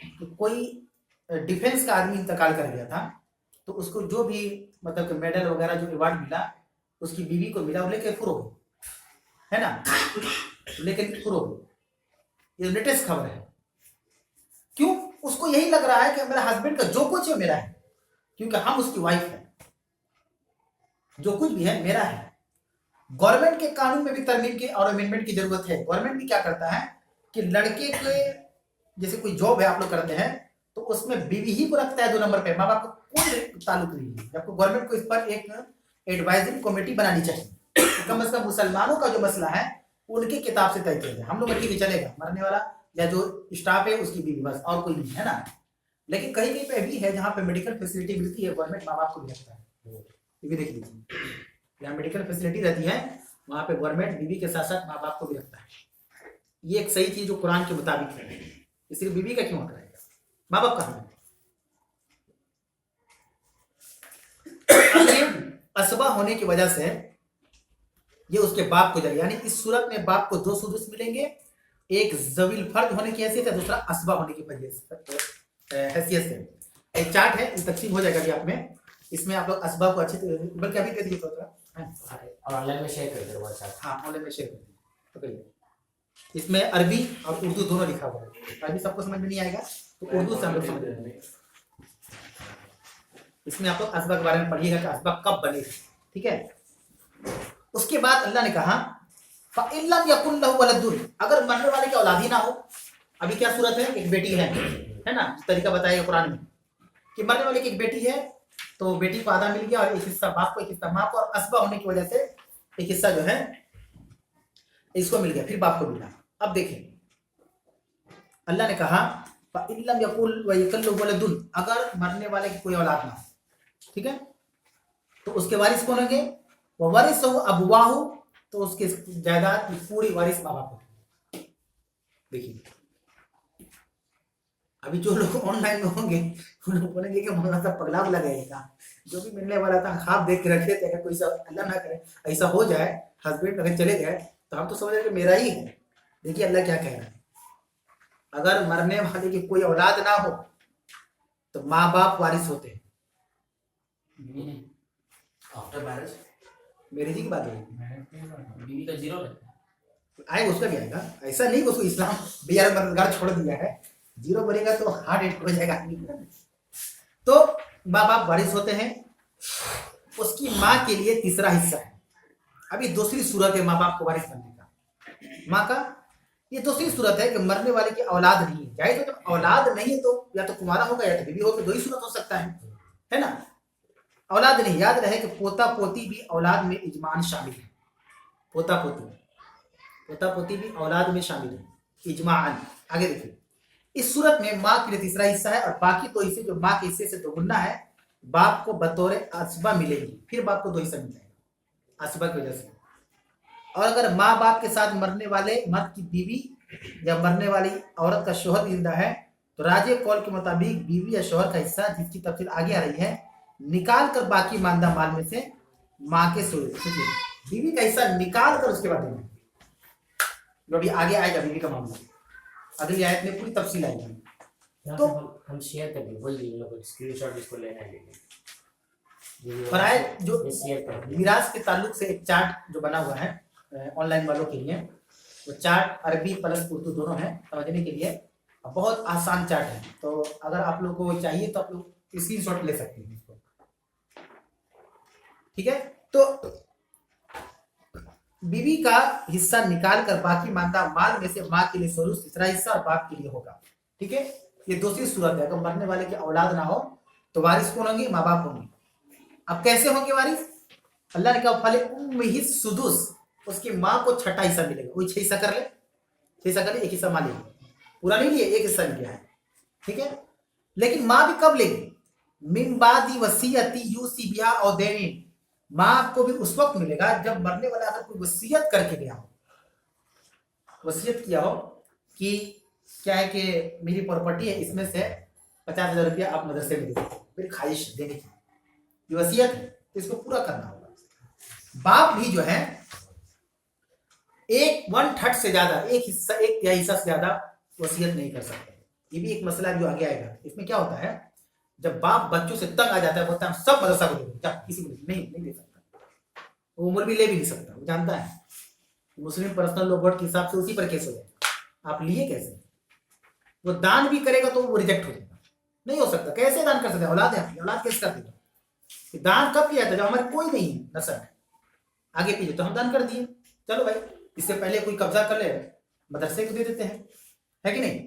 कि कोई डिफेंस का आदमी इंतकाल कर गया था, तो उसको जो भी मतलब कि मेडल वगैरह जो अवार्ड मिला उसकी बीवी को मिला, वो लेके फुर हो गई, है ना, लेकिन फुर हो गई। ये लेटेस्ट खबर है। क्यों? उसको यही लग रहा है कि मेरा हस्बैंड का जो कुछ है मेरा है, क्योंकि हम उसकी वाइफ है, जो कुछ भी है मेरा है। गवर्नमेंट के कानून में भी तरमीम की और अमेंडमेंट की जरूरत है। गवर्नमेंट भी क्या करता है कि लड़के के जैसे कोई जॉब है आप लोग करते हैं, तो उसमें बीवी ही को रखता है 2 नंबर पे, माँ बाप को कोई ताल्लुक नहीं है। आपको गवर्नमेंट को इस पर एक एडवाइजरी कमेटी बनानी चाहिए, तो कम से कम मुसलमानों का जो मसला है उनकी किताब से तय किया जाए। हम लोग ठीक है चलेगा, मरने वाला या जो स्टाफ है उसकी बीवी, बस और कोई नहीं है ना। लेकिन कहीं कहीं पे भी है जहाँ पे मेडिकल फैसिलिटी मिलती है, गवर्नमेंट माँ बाप को भी रखता है। ये भी देख लीजिए, जहाँ मेडिकल फैसिलिटी रहती है वहाँ पे गवर्नमेंट बीवी के साथ साथ माँ बाप को भी रखता है। ये एक सही चीज जो कुरान के मुताबिक है, इसलिए बीवी का क्यों हक रहेगा, माँ बाप का हक है। असबा होने की वजह से ये उसके बाप को जाएगा, यानी इस सूरत में बाप को 2 सुदुस मिलेंगे, एक जवील फर्द होने की हैसियत है, दूसरा असबा होने की हैसियत से। एक चार्ट है, तकसीम हो जाएगा आप में, इसमें आप लोग असबा को अच्छे बल्कि अभी दे दिए तो ऑनलाइन में शेयर कर दो व्हाट्सएप। हाँ ऑनलाइन में शेयर कर दिए, पकड़िए। इसमें अरबी और उर्दू दोनों लिखा हुआ है। अरबी सबको समझ में नहीं आएगा तो उर्दू से हम लोग समझ लेंगे। इसमें आप लोग असबा के बारे में पढ़िएगा कि असबा कब बने, ठीक है। उसके बाद अल्लाह ने कहा फ़इल्लम यकुन लहु वलदुन, अगर मरने वाले की औलाद ही ना हो। अभी क्या सूरत है, एक बेटी है ना, तरीका बताया कुरान में कि मरने वाले की एक बेटी है, तो बेटी को आधा मिल गया और एक हिस्सा बाप को, एक हिस्सा माँ को, और असबा होने की वजह से एक हिस्सा जो है इसको मिल गया, फिर बाप को मिला। अब देखें अल्लाह ने कहा फ़इल्लम यकुन लहु वलदुन, अगर मरने वाले की कोई औलाद ना हो, ठीक है, तो उसके वारिस कौन होंगे? वरिसहु अबवाहु, तो उसके जायदाद की पूरी वारिस माँ बाप होगी। देखिए अभी जो लोग ऑनलाइन में होंगे उन लोग बोलेंगे कि मौलाना साहब पगला हुआ लगेगा, जो भी मिलने वाला था ख्वाब देख के रखे थे, अगर कोई सा अल्लाह ना करे ऐसा हो जाए, हस्बैंड अगर चले गए तो हम तो समझ रहे कि मेरा ही है। देखिए अल्लाह क्या कह रहा है, अगर मरने वाले की कोई औलाद ना हो तो माँ बाप वारिस होते हैं। आफ्टर मैरिज मैरिज की बात है, बीवी का 0 लगता है। आएगा उसका भी आएगा, ऐसा नहीं उसको इस्लाम बिहार मददगार छोड़ दिया है, 0 बनेगा तो हार्ट अटैक हो जाएगा आदमी को। तो माँ बाप वारिस होते हैं। उसकी माँ के लिए तीसरा हिस्सा है। अभी दूसरी सूरत है माँ बाप को वारिस बनने का, माँ का ये दूसरी सूरत है कि मरने वाले की औलाद नहीं है। चाहे तो जब औलाद नहीं है तो या तो कुमारा होगा या तो बीवी होगा, 2 ही सूरत हो सकता है ना। औलाद नहीं, याद रहे कि पोता पोती भी औलाद में इजमान शामिल है। पोता पोती भी औलाद में शामिल है इजमान। आगे देखिए इस सूरत में माँ के लिए तीसरा हिस्सा है, और बाकी 2 हिस्से जो माँ के हिस्से से दोगुना है बाप को बतौर असबा मिलेगी, फिर बाप को 2 हिस्सा मिल जाएगा असबा की वजह से। और अगर माँ बाप के साथ मरने वाले मर्द की बीवी या मरने वाली औरत का शोहर जिंदा है, तो राजे कौल के मुताबिक बीवी या शोहर का हिस्सा, जिसकी तफसील आगे आ रही है, निकाल कर बाकी मानदा माल में से माँ के सोचिए बीवी का हिस्सा निकाल कर उसके बाद देना, जो अभी आगे आएगा बीवी का मामला, अगली आयत में पूरी तफसील आएगी। तो हम शेयर कर देंगे, बोल दीजिए लोग स्क्रीनशॉट इसको लेना है लेकिन फराइज जो शेयर कर देंगे। मिराज के ताल्लुक से एक चार्ट जो बना हुआ है ऑनलाइन वालों के लिए, वो चार्ट अरबी प्लस उर्दू दोनों है समझने के लिए, बहुत आसान चार्ट है। तो अगर आप लोग को चाहिए तो आप लोग स्क्रीनशॉट ले सकते हैं इसको, ठीक है। तो बीवी का हिस्सा निकाल कर बाकी मानदा माल में से माँ के लिए स्वरूप तीसरा हिस्सा और बाप के लिए होगा। ठीक है, ये दूसरी सूरत है। अगर मरने वाले की औलाद ना हो तो वारिस कौन होंगे? माँ बाप होंगे। अब कैसे होंगे वारिस? अल्लाह ने कहा फले उम्मिही सुदुस, उसकी माँ को छठा हिस्सा मिलेगा। कोई 6 हिस्सा कर ले, 6 हिस्सा कर ले, 1 हिस्सा माँ लेगी, पूरा नहीं लिए, 1 हिस्सा लिया है। ठीक है, लेकिन माँ भी कब लेगी? मिन बादी वसीयती यूसी बिहा और दैनिन, माँ को भी उस वक्त मिलेगा जब मरने वाला अगर कोई वसीयत करके गया हो, वसीयत किया हो कि क्या है कि मेरी प्रॉपर्टी है, इसमें से 50,000 रुपया आप मदरसे में दे दीजिए, मेरी ख्वाहिश देने की, ये वसीयत है, तो इसको पूरा करना होगा। बाप भी जो है 1/3 से ज्यादा, 1 हिस्सा, 1/3 हिस्सा से ज्यादा वसीयत नहीं कर सकते। ये भी एक मसला जो आगे आएगा। इसमें क्या होता है, जब बाप बच्चों से तंग आ जाता है, बोलता है सब मदरसा को दे दो, किसी को नहीं दे सकता, वो उम्र भी ले भी नहीं सकता, वो जानता है मुस्लिम पर्सनल लॉ बोर्ड के हिसाब से उसी पर केस हो जाएगा। आप लिए कैसे? वो दान भी करेगा तो वो रिजेक्ट हो जाएगा, नहीं हो सकता। कैसे दान कर सकते हैं? औलाद है आपकी, औलाद कैसे कर देगा? दान कब किया था? जब हमारे कोई नहीं है नस्ल आगे पीछे, तो हम दान कर दिए, चलो भाई, इससे पहले कोई कब्जा कर ले, मदरसे को दे देते हैं, है कि नहीं?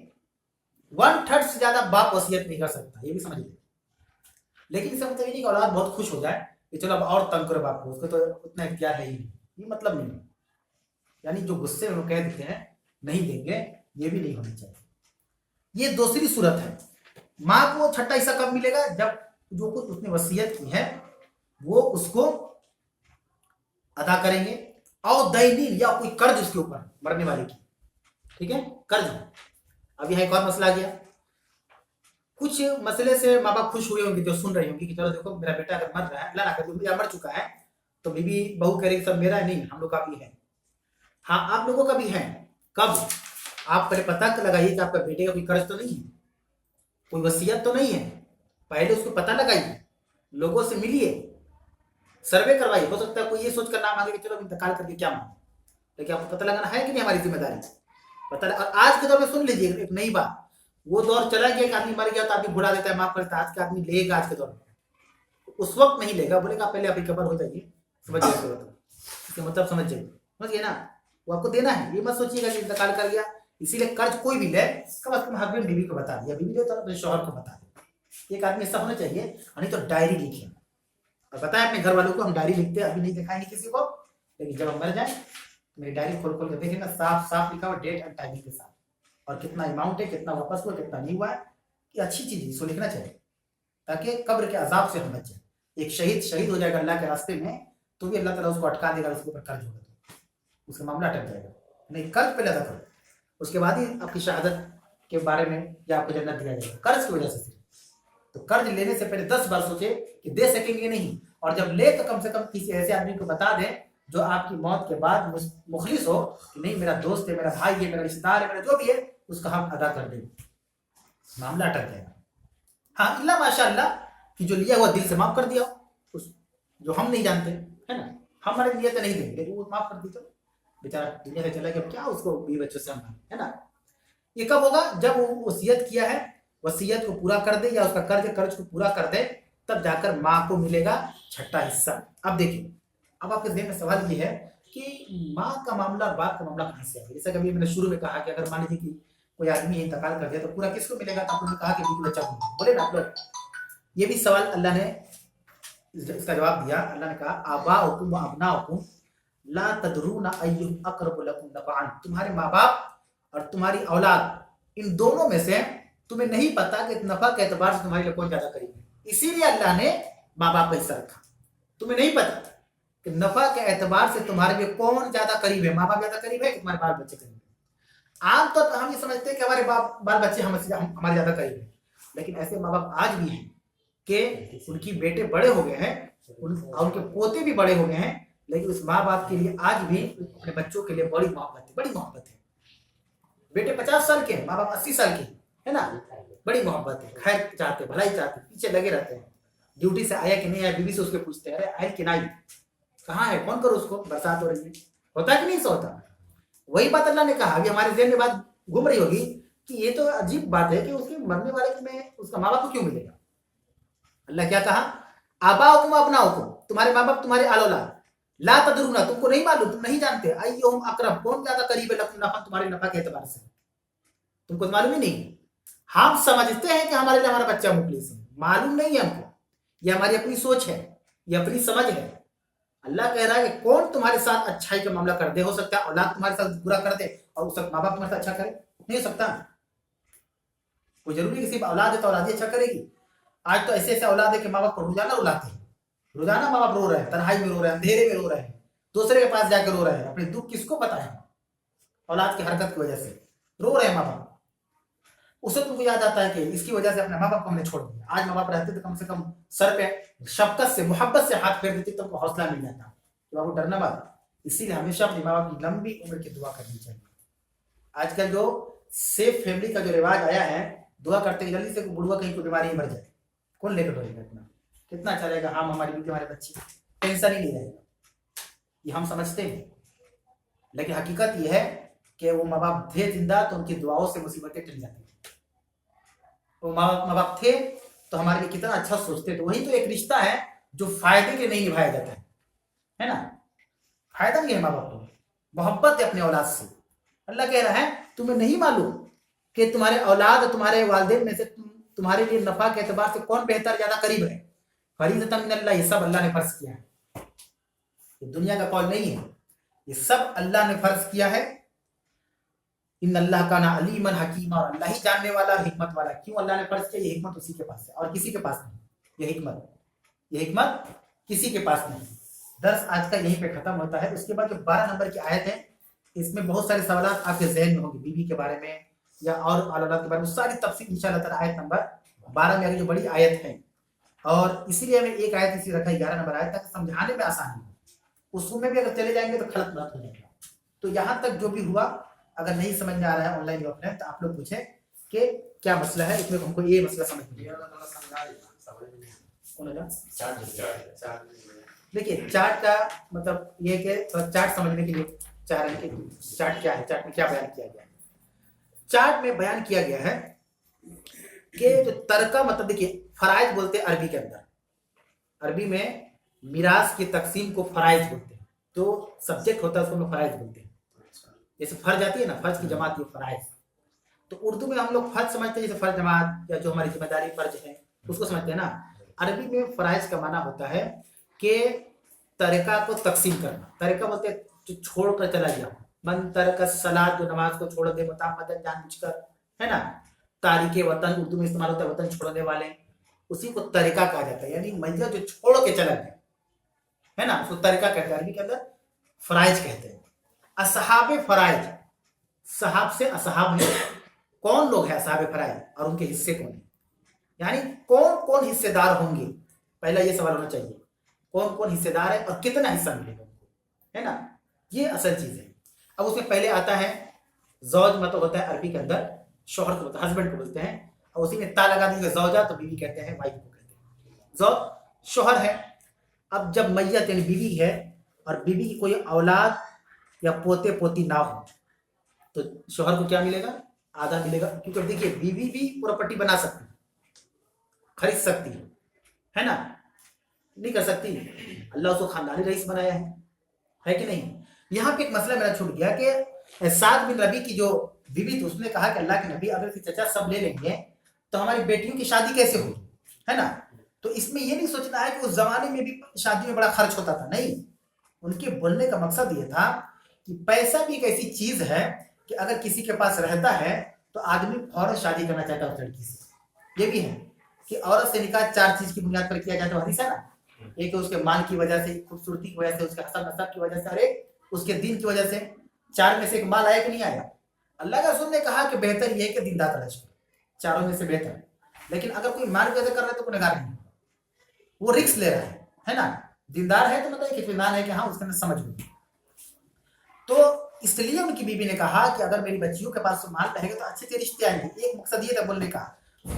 1/3 से ज्यादा बाप वसीयत नहीं कर सकता, ये भी समझ लीजिए। लेकिन इसका मतलब ये नहीं कि औलाद बहुत खुश हो जाए कि चलो अब और तंग करो बाप को, उसको तो उतना इख्तियार है ही नहीं, ये मतलब नहीं है। यानी जो गुस्से में वो कह देते हैं नहीं देंगे, ये भी नहीं होना चाहिए। ये दूसरी सूरत है। माँ को छठा हिस्सा कब मिलेगा? जब जो कुछ उसने वसीयत की है वो उसको अदा करेंगे, और दैनीन या कोई कर्ज उसके ऊपर मरने वाले की, ठीक है, कर्ज। अब यहाँ एक और मसला आ गया। कुछ मसले से माँ बाप खुश हुए होंगे, जो सुन रहे होंगे कि चलो देखो मेरा बेटा अगर मर रहा है, अल्लाह ना करे या मर चुका है, तो बीवी बहू कह रही सब मेरा नहीं, हम लोग का भी है। हाँ, आप लोगों का भी है। कब? आप पहले पता लगाइए कि आपका बेटे का कोई कर्ज तो नहीं है, कोई वसीयत तो नहीं है, पहले उसको पता लगाइए, लोगों से मिलिए, सर्वे करवाइए। हो सकता है कोई ये सोच कर नाम मांगे कि चलो इंतकाल करके क्या मांगे, लेकिन आपको पता लगाना है कि नहीं, हमारी जिम्मेदारी पता। और आज के दौर में सुन लीजिए एक नई बात, वो दौर चला गया कि आदमी मर गया तो आदमी बुला देता है, माफ करता है। आज के आदमी लेगा, आज के दौर में उस वक्त नहीं लेगा, बोलेगा पहले आप रिकवर हो जाइए, समझिए इसका मतलब, समझ समझिए ना, वो आपको देना है। ये मत सोचिएगा कि इंतकाल कर गया, इसीलिए कर्ज कोई भी ले कम से कम हस्बैंड बीवी को बता दिया, बीवी तो अपने शौहर को बता दिया। एक आदमी ऐसा होना चाहिए, नहीं तो डायरी लिखिए और बताएं अपने घर वालों को हम डायरी लिखते हैं, अभी नहीं दिखाएंगे किसी को, लेकिन जब हम मर जाए मेरी डायरी खोल खोल कर देखेंगे, साफ साफ लिखा हुआ डेट एंड टाइमिंग के साथ, और कितना अमाउंट है, कितना वापस हुआ, कितना नहीं हुआ है। ये अच्छी चीज है, इसको लिखना चाहिए ताकि कब्र के अजाब से हम बच जाए। एक शहीद हो जाएगा अल्लाह के रास्ते में, तो भी अल्लाह ताला उसको अटका देगा, उसके ऊपर कर्ज होगा तो उसका मामला अटक जाएगा। नहीं, कर्ज पहले अदा करो, उसके बाद ही आपकी शहादत के बारे में या आपको जन्नत दिया जाएगा, कर्ज की वजह से। तो कर्ज लेने से पहले 10 बार सोचे कि दे सकेंगे नहीं, और जब ले तो कम से कम किसी ऐसे आदमी को बता दें जो आपकी मौत के बाद मुखलिस हो कि नहीं मेरा दोस्त है, मेरा भाई है, मेरा रिश्तेदार है, मेरा जो भी है, उसका हम अदा कर दें, मामला अटक जाएगा। हाँ, इल्ला माशाअल्लाह कि जो लिया हुआ दिल से माफ कर दिया, उस जो हम नहीं जानते है ना, हमारे लिए तो नहीं देंगे, लेकिन वो माफ कर दी, तो बेचारा दुनिया से चला गया, क्या उसको बीवी बच्चों से हम, है ना। ये कब होगा? जब वो वसीयत किया है, वसीयत को पूरा कर दे, या उसका कर्ज को पूरा कर दे, तब जाकर माँ को मिलेगा छठा हिस्सा। अब देखिए, अब आपके ज़हन में सवाल ये है कि माँ का मामला और बाप का मामला कहाँ से आया? जैसा कभी मैंने शुरू में कहा कि अगर मान लीजिए कि कोई आदमी इंतकाल कर दिया तो पूरा किसको मिलेगा? तो आपने कहा कि बीवी बच्चा को बोले ना आप लोग। ये भी सवाल अल्लाह ने इसका जवाब दिया। अल्लाह ने कहा आबाउकुम व अबनाउकुम ला तदरूना अय्युहुम अक़रबु लकुम नफ़अन, तुम्हारे माँ बाप और तुम्हारी औलाद इन दोनों में से तुम्हें नहीं पता कि नफा के एतबार से तुम्हारे लिए कौन ज्यादा करीब है, इसीलिए अल्लाह ने माँ बाप का हिस्सा रखा। तुम्हें नहीं पता कि नफा के एतबार से तुम्हारे लिए कौन ज्यादा करीब है, माँ बाप ज्यादा करीब है कि तुम्हारे बाल बच्चे करीब है। आमतौर पर हम ये समझते हैं कि हमारे बाल बच्चे हमारे ज्यादा करीब है, लेकिन ऐसे माँ बाप आज भी हैं कि उनकी बेटे बड़े हो गए हैं, उनके पोते भी बड़े हो गए हैं, लेकिन उस माँ बाप के लिए आज भी अपने बच्चों के लिए बड़ी मोहब्बत है। बेटे 50 साल के, माँ बाप 80 साल के, है ना, बड़ी मोहब्बत है, खैर चाहते, भलाई चाहते, पीछे लगे रहते हैं। ड्यूटी से आया कि नहीं आया, बीवी से उसके पूछते हैं, अरे आए कि नहीं, कहाँ है, फोन करो उसको, बरसात हो रही है, होता है कि नहीं होता। वही बात अल्लाह ने कहा। अभी हमारे ज़हन में बात घूम रही होगी कि ये तो अजीब बात है कि उसके मरने वाले में उसका माँ बाप को क्यों मिलेगा। अल्लाह क्या कहा? आबाउकुम अबनाउकुम, तुम्हारे माँ बाप तुम्हारे आल औलाद, ला तदरूना, तुमको नहीं मालूम, तुम नहीं जानते, अय्युहुम अकरब, कौन ज्यादा करीब है लकुम नफा, तुम्हारे नफा के एतबार से, तुमको तो मालूम ही नहीं। हम समझते हैं कि हमारे लिए हमारा बच्चा मुखलिस है, मालूम नहीं है हमको, ये हमारी अपनी सोच है, ये अपनी समझ है। अल्लाह कह रहा है कि कौन तुम्हारे साथ अच्छाई का मामला कर दे, हो सकता है औलाद तुम्हारे साथ बुरा कर दे और उस वक्त माँ बाप तुम्हारे साथ अच्छा करे, नहीं हो सकता। कोई जरूरी किसी औलाद है तो औलाद ही अच्छा करेगी। आज तो ऐसे ऐसे औलाद है कि माँ बाप को रोजाना रुलाते हैं, रोजाना माँ बाप रो रहे हैं, तन्हाई में रो रहे हैं, अंधेरे में रो रहे हैं, दूसरे के पास जाकर रो रहे हैं, अपने दुख किसको बताएं, औलाद की हरकत की वजह से रो रहे हैं माँ बाप। उसे तुमको याद आता है कि इसकी वजह से अपने माँ बाप को हमने छोड़ दिया, आज माँ बाप रहते तो कम से कम सर पे शफकत से मोहब्बत से हाथ फेर देती, तुमको हौसला मिल जाता कि बाबू डरना मत। इसीलिए हमेशा अपने माँ बाप की लंबी उम्र की दुआ करनी चाहिए। आजकल जो सेफ फैमिली का जो रिवाज आया है, दुआ करते हैं जल्दी से बुढ़वा कहीं कोई बीमारी मर जाए, कौन लेकर डरेगा, इतना कितना अच्छा रहेगा, हम हमारी बीवी हमारे बच्चे, टेंशन ही नहीं रहेगा, ये हम समझते हैं। लेकिन हकीकत ये है कि वो माँ बाप थे जिंदा तो उनकी दुआओं से मुसीबतें टल जाती, वो माँ बाप थे तो हमारे लिए कितना अच्छा सोचते। तो वही तो एक रिश्ता है जो फायदे के नहीं निभाया जाता है ना, फायदा नहीं है माँ बाप को, मोहब्बत है अपने औलाद से। अल्लाह कह रहा है तुम्हें नहीं मालूम कि तुम्हारे औलाद तुम्हारे वालिदैन में से तुम्हारे लिए नफा के एतबार से कौन बेहतर ज्यादा करीब है। फरीदतन मिनल्लाह, ये सब अल्लाह ने फर्ज किया है, ये दुनिया का कौल नहीं है, ये सब अल्लाह ने फर्ज किया है। इन्नल्लाह काना अलीमन हकीमा, और अल्लाह ही जानने वाला और हिकमत वाला। क्यों अल्लाह ने फर्ज किया, ये हिकमत उसी के पास है और किसी के पास नहीं, ये हिकमत किसी के पास नहीं। दर्स आज का यहीं पे खत्म होता है। उसके बाद जो 12 नंबर की आयत है, इसमें बहुत सारे सवाल आपके जहन में होंगे, बीवी के बारे में या और औलाद के बारे में, सारी तफसील इंशाअल्लाह ताला आयत नंबर 12 में आगे जो बड़ी आयत है, और इसीलिए हमें एक आयत इसी रखा 11 नंबर आयत, ताकि समझाने में आसानी हो। उसमें भी अगर चले जाएंगे तो खलत बात हो जाएगा। तो यहाँ तक जो भी हुआ, अगर नहीं समझ में आ रहा है ऑनलाइन या ऑफलाइन, तो आप लोग पूछें कि क्या मसला है, इसमें हमको ये मसला समझ में नहीं। देखिए चार्ट का मतलब ये कि चार्ट समझने के लिए चाह रहे हैं कि चार्ट क्या है, चार्ट में क्या बयान किया गया है। चार्ट में बयान किया गया है कि जो तरका मतलब, देखिए फराइज बोलते हैं अरबी के अंदर, अरबी में मिरास की तकसीम को फराइज बोलते हैं, तो सब्जेक्ट होता है उसको फराइज बोलते हैं। जैसे फर्ज आती है ना, फर्ज की जमात ये फराइज, तो उर्दू में हम लोग फर्ज समझते हैं, जैसे फर्ज जमात या जो हमारी जिम्मेदारी फर्ज है उसको समझते हैं ना। अरबी में फराइज का माना होता है कि तरीका को तकसीम करना। तरीका बोलते हैं जो छोड़ कर चला गया, मन तरक सलात, जो नमाज को छोड़ दे मुतामदन जानबूझकर, है ना। तारिके वतन उर्दू में इस्तेमाल होता है, वतन छोड़ने वाले, उसी को तरीका कहा जाता है, यानी मैया जो छोड़ के चला गया, है ना, उसको तरीका कहते हैं। अरबी के अंदर फराइज कहते हैं। असहाब फराइज, सहाब से असहाब है, कौन लोग हैं असहाब फराइज और उनके हिस्से कौन है, यानी कौन कौन हिस्सेदार होंगे, पहला ये सवाल होना चाहिए, कौन कौन हिस्सेदार है और कितना हिस्सा मिलेगा उनको, है ना, ये असल चीज है। अब उसमें पहले आता है जौज, मतलब होता है अरबी के अंदर शोहर को बोलते हैं, हस्बैंड को बोलते हैं, और उसी में ता लगा देंगे जौजा, तो बीवी कहते हैं, वाइफ को कहते हैं। जौज शोहर है। अब जब मैयत यानी बीवी है और बीवी की कोई औलाद या पोते पोती ना हो, तो शोहर को क्या मिलेगा, आधा मिलेगा। क्योंकि देखिए बीवी भी प्रॉपर्टी बना सकती है, खरीद सकती है ना, नहीं कर सकती, अल्लाह उसको खानदानी रईस बनाया है कि नहीं। यहाँ पे एक मसला मेरा छूट गया कि साद बिन रबी की जो बीवी थी, उसने कहा कि अल्लाह के नबी अगर चचा सब ले लेंगे तो हमारी बेटियों की शादी कैसे होगी, है ना। तो इसमें ये नहीं सोचना है कि उस जमाने में भी शादी में बड़ा खर्च होता था, नहीं। उनके बोलने का मकसद ये था कि पैसा भी एक ऐसी चीज है कि अगर किसी के पास रहता है तो आदमी फौरन शादी करना चाहता है उस लड़की से। ये भी है कि औरत से निकाह 4 चीज की बुनियाद पर किया जाता है, हदीस है ना। एक उसके माल की वजह से, खूबसूरती की वजह से, उसके हसन नसब की वजह से, और एक उसके दीन की वजह से। 4 में से एक माल आया कि नहीं आया। अल्लाह का रसूल ने कहा कि बेहतर ये है कि दीनदार तलाश करो, 4 में से बेहतर है। लेकिन अगर कोई माल की वजह कर रहा है तो गुनहगार नहीं, वो रिस्क ले रहा है ना। दीनदार है तो मतलब एक इत्मीनान है कि हाँ उसके अंदर समझ में। तो इसलिए उनकी बीबी ने कहा कि अगर मेरी बच्चियों के पास माल रहेगा तो अच्छे अच्छे रिश्ते आएंगे। एक मकसद ये था बोलने का।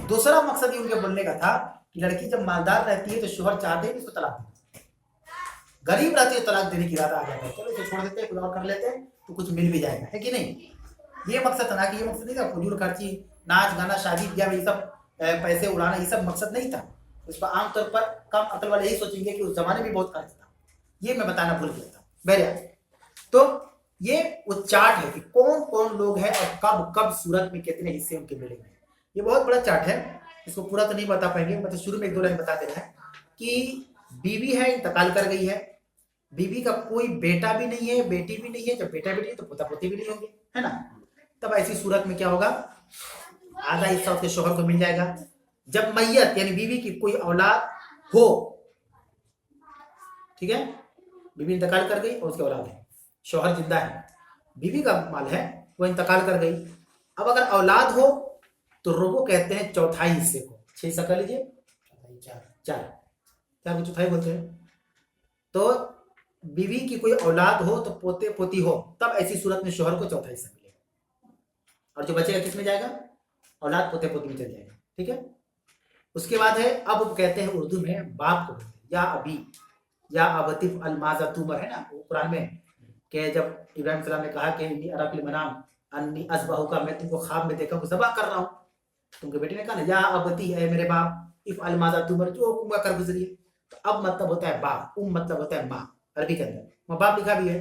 दूसरा मकसद ये उनके बोलने का था कि लड़की जब मालदार रहती है तो शोहर चाहते हैं कि उसको तलाक दे, गरीब रहती है तलाक देने की इरादा आ जाता है, चलो इसे छोड़ देते हैं, कुछ और कर लेते हैं तो कुछ मिल भी जाएगा, है कि नहीं। ये मकसद था ना, कि ये मकसद नहीं था फजूल खर्ची, नाच गाना, शादी ब्याह में ये सब पैसे उड़ाना, ये सब मकसद नहीं था। इस पर आमतौर पर कम अकल वाले यही सोचेंगे कि उस जमाने में बहुत खर्च था, یہ میں بتانا بھول گیا تھا. بہرحال تو یہ وہ چارٹ ہے کہ کون کون لوگ ہیں اور کب کب سورت میں کتنے حصے ان کے ملیں گے. یہ بہت بڑا چارٹ ہے, اس کو پورا تو نہیں بتا پائیں گے, مطلب شروع میں ایک دو لائن بتا دے رہے ہیں کہ بیوی ہے انتقال کر گئی ہے, بیوی کا کوئی بیٹا بھی نہیں ہے بیٹی بھی نہیں ہے, جب بیٹا بیٹی ہے تو پوتا پوتی بھی نہیں ہوں گے, ہے نا. تب ایسی صورت میں کیا ہوگا, آدھا حصہ اس کے شوہر کو مل جائے گا. جب میت یعنی بیوی کی کوئی اولاد ہو, ٹھیک ہے, بیوی انتقال کر گئی اور اس کی اولاد ہے, شوہر زندہ ہے, بیوی کا مال ہے وہ انتقال کر گئی. اب اگر اولاد ہو تو ربو کہتے ہیں چوتھائی حصے کو, 6 حصہ کر لیجیے, 4 کو چوتھائی بولتے ہیں. تو بیوی کی کوئی اولاد ہو تو پوتے پوتی ہو, تب ایسی صورت میں شوہر کو چوتھا حصہ ملے گا, اور جو بچے گا کس میں جائے گا, اولاد پوتے پوتی میں چل جائے گا. ٹھیک ہے. اس کے بعد ہے اب کہتے ہیں اردو میں باپ کو, یا ابی یا ابتف الماذا تمر, ہے نا وہ قرآن میں کہ جب ابراہیم السلام نے کہا کہ انی ارا فی المنام انی اذبحک کا, میں تم کو خواب میں دیکھا ہوں ذبح کر رہا ہوں, تم کے بیٹے نے کہا نا یا ابتی, اے میرے باپ, اف الماذا تمر, جو حکم کر گزری. تو اب مطلب ہوتا ہے باپ, مطلب ہوتا ہے ماں, عربی کے اندر ماں باپ لکھا بھی ہے.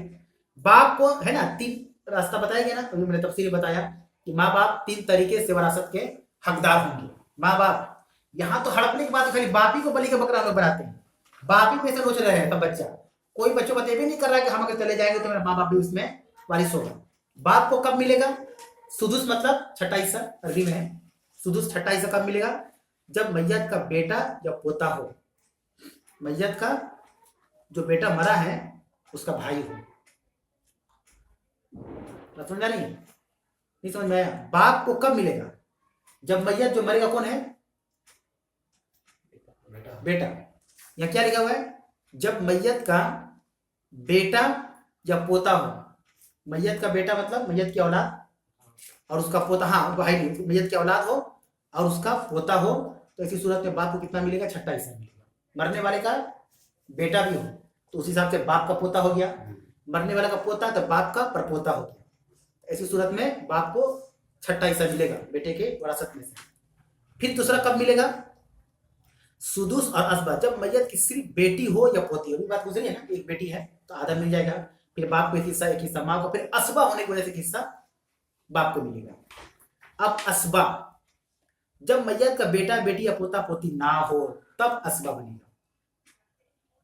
باپ کو ہے نا 3 راستہ بتایا گیا نا, ابھی میں نے تفصیل بتایا کہ ماں باپ 3 طریقے سے وراثت کے حقدار ہوں گے. ماں باپ, یہاں تو ہڑپنے کی بات خالی باپ ہی کو بلی کا بکرا لوگ بناتے ہیں, باپ ہی پیسے نوچ رہے ہیں تب بچہ, کوئی بچوں کو یہ بھی نہیں کر رہا ہے کہ ہم اگر چلے جائیں گے تو میرا ماں باپ بھی اس میں وارث ہوگا. باپ کو کب ملے گا سدس, مطلب چھٹا حصہ, عربی میں ہے سدس, چھٹا حصہ کب ملے گا, جب میت کا بیٹا یا پوتا ہو, میت کا جو بیٹا مرا ہے اس کا بھائی ہو. سمجھا نہیں سمجھ میں آیا. باپ کو کب ملے گا, جب میت جو مرے گا کون ہے, بیٹا. یہاں کیا لکھا ہوا ہے, جب میت کا بیٹا یا پوتا ہو. میت کا بیٹا مطلب میت کی اولاد, اور اس کا پوتا, ہاں بھائی نہیں, میت کی اولاد ہو اور اس کا پوتا ہو, تو ایسی صورت میں باپ کو کتنا ملے گا, چھٹا حصہ ملے گا. مرنے والے کا بیٹا بھی ہو تو اس حساب سے باپ کا پوتا ہو گیا, مرنے والے کا پوتا تو باپ کا پرپوتا ہو گیا. ایسی صورت میں باپ کو چھٹا حصہ ملے گا بیٹے کے وراثت میں سے. پھر دوسرا کب ملے گا, سدس اور اسبا, جب میت کی صرف بیٹی ہو یا پوتی ہو. بات گزری ہے نا, ایک بیٹی ہے تو آدھا مل جائے گا, پھر باپ کو ایک حصہ ماں کو, پھر اسبا ہونے کی وجہ سے ایک حصہ باپ کو ملے گا. اب اسبا, جب میت کا بیٹا بیٹی یا پوتا پوتی نہ ہو تب اسبا بنے گا.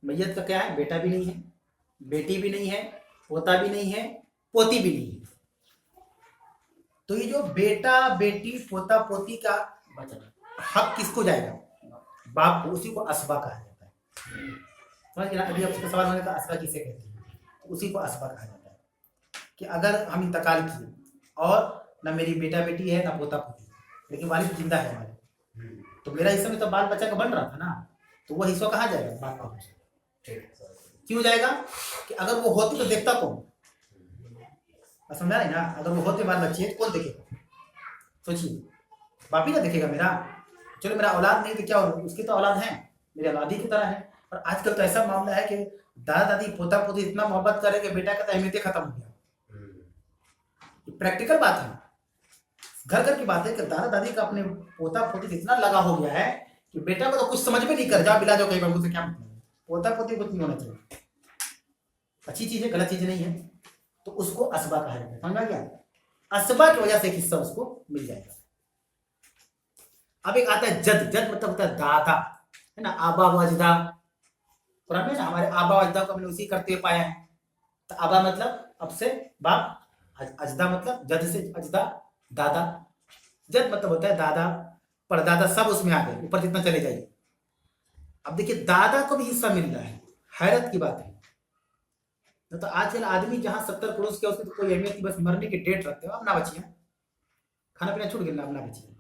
میت کا کیا ہے, بیٹا بھی نہیں ہے, بیٹی بھی نہیں ہے, پوتا بھی نہیں ہے, پوتی بھی نہیں ہے. تو یہ جو بیٹا بیٹی پوتا پوتی کا حق کس کو جائے گا, باپ کو, اسی کو اسبا کہا جاتا ہے. سمجھ گئے نا, ابھی آپ کا سوال ہونے کا اسبا کسے کہتے ہیں, اسی کو اسبا کہا جاتا ہے. کہ اگر ہم انتقال کیے اور نہ میری بیٹا بیٹی ہے نہ پوتا پوتی, لیکن والد زندہ ہے ہمارے, تو میرا حصہ میں تو بال بچہ کا بن رہا تھا نا, تو وہ حصہ کہاں جائے گا, باپ کا حصہ. کیوں جائے گا, کہ اگر وہ ہوتی تو دیکھتا کون, سمجھا نہیں نا, اگر وہ ہوتے بال بچے کون دیکھے گا, سوچیے, باپ ہی نہ دیکھے گا میرا. چلو میرا اولاد نہیں تو کیا, اس کی تو اولاد ہے, میری اولاد ہی کی طرح ہے. اور آج کل تو ایسا معاملہ ہے کہ دادا دادی پوتا پوتی اتنا محبت کرے کہ بیٹا کا اہمیت ختم ہو گیا. پریکٹیکل بات ہے, گھر گھر کی بات ہے کہ دادا دادی کا اپنے پوتا پوتی اتنا لگا ہو گیا ہے کہ بیٹا کو تو کچھ سمجھ میں نہیں کر, جا بلا جاؤ کہیں بابو سے کیا مطلب ہے, پوتا پوتی کچھ نہیں ہونا چاہیے. اچھی چیز ہے, غلط چیز نہیں ہے, تو اس کو اسبا کہا جاتا ہے. سمجھا گیا, اسبا کی وجہ سے ایک حصہ اس کو مل جائے گا. اب ایک آتا ہے جد, جد مطلب ہوتا ہے دادا, ہے نا, آبا و اجدا. قرآن میں نا ہمارے آبا و اجدا کو ہم نے اسی کرتے پایا ہے. تو آبا مطلب اب سے باپ, اجدا مطلب جد سے اجدا دادا. جد مطلب ہوتا ہے دادا پردادا, سب اس میں آ گئے, اوپر جتنا چلے جائیے. اب دیکھیے دادا کو بھی حصہ مل رہا ہے, حیرت کی بات ہے. تو آج کل آدمی جہاں 70 کروڑ کے اس کی تو کوئی اہمیت نہیں, بس مرنے کی ڈیٹ رکھتے ہیں, اب نہ بچیے, کھانا پینا چھوٹ گیا, اب نہ بچیے,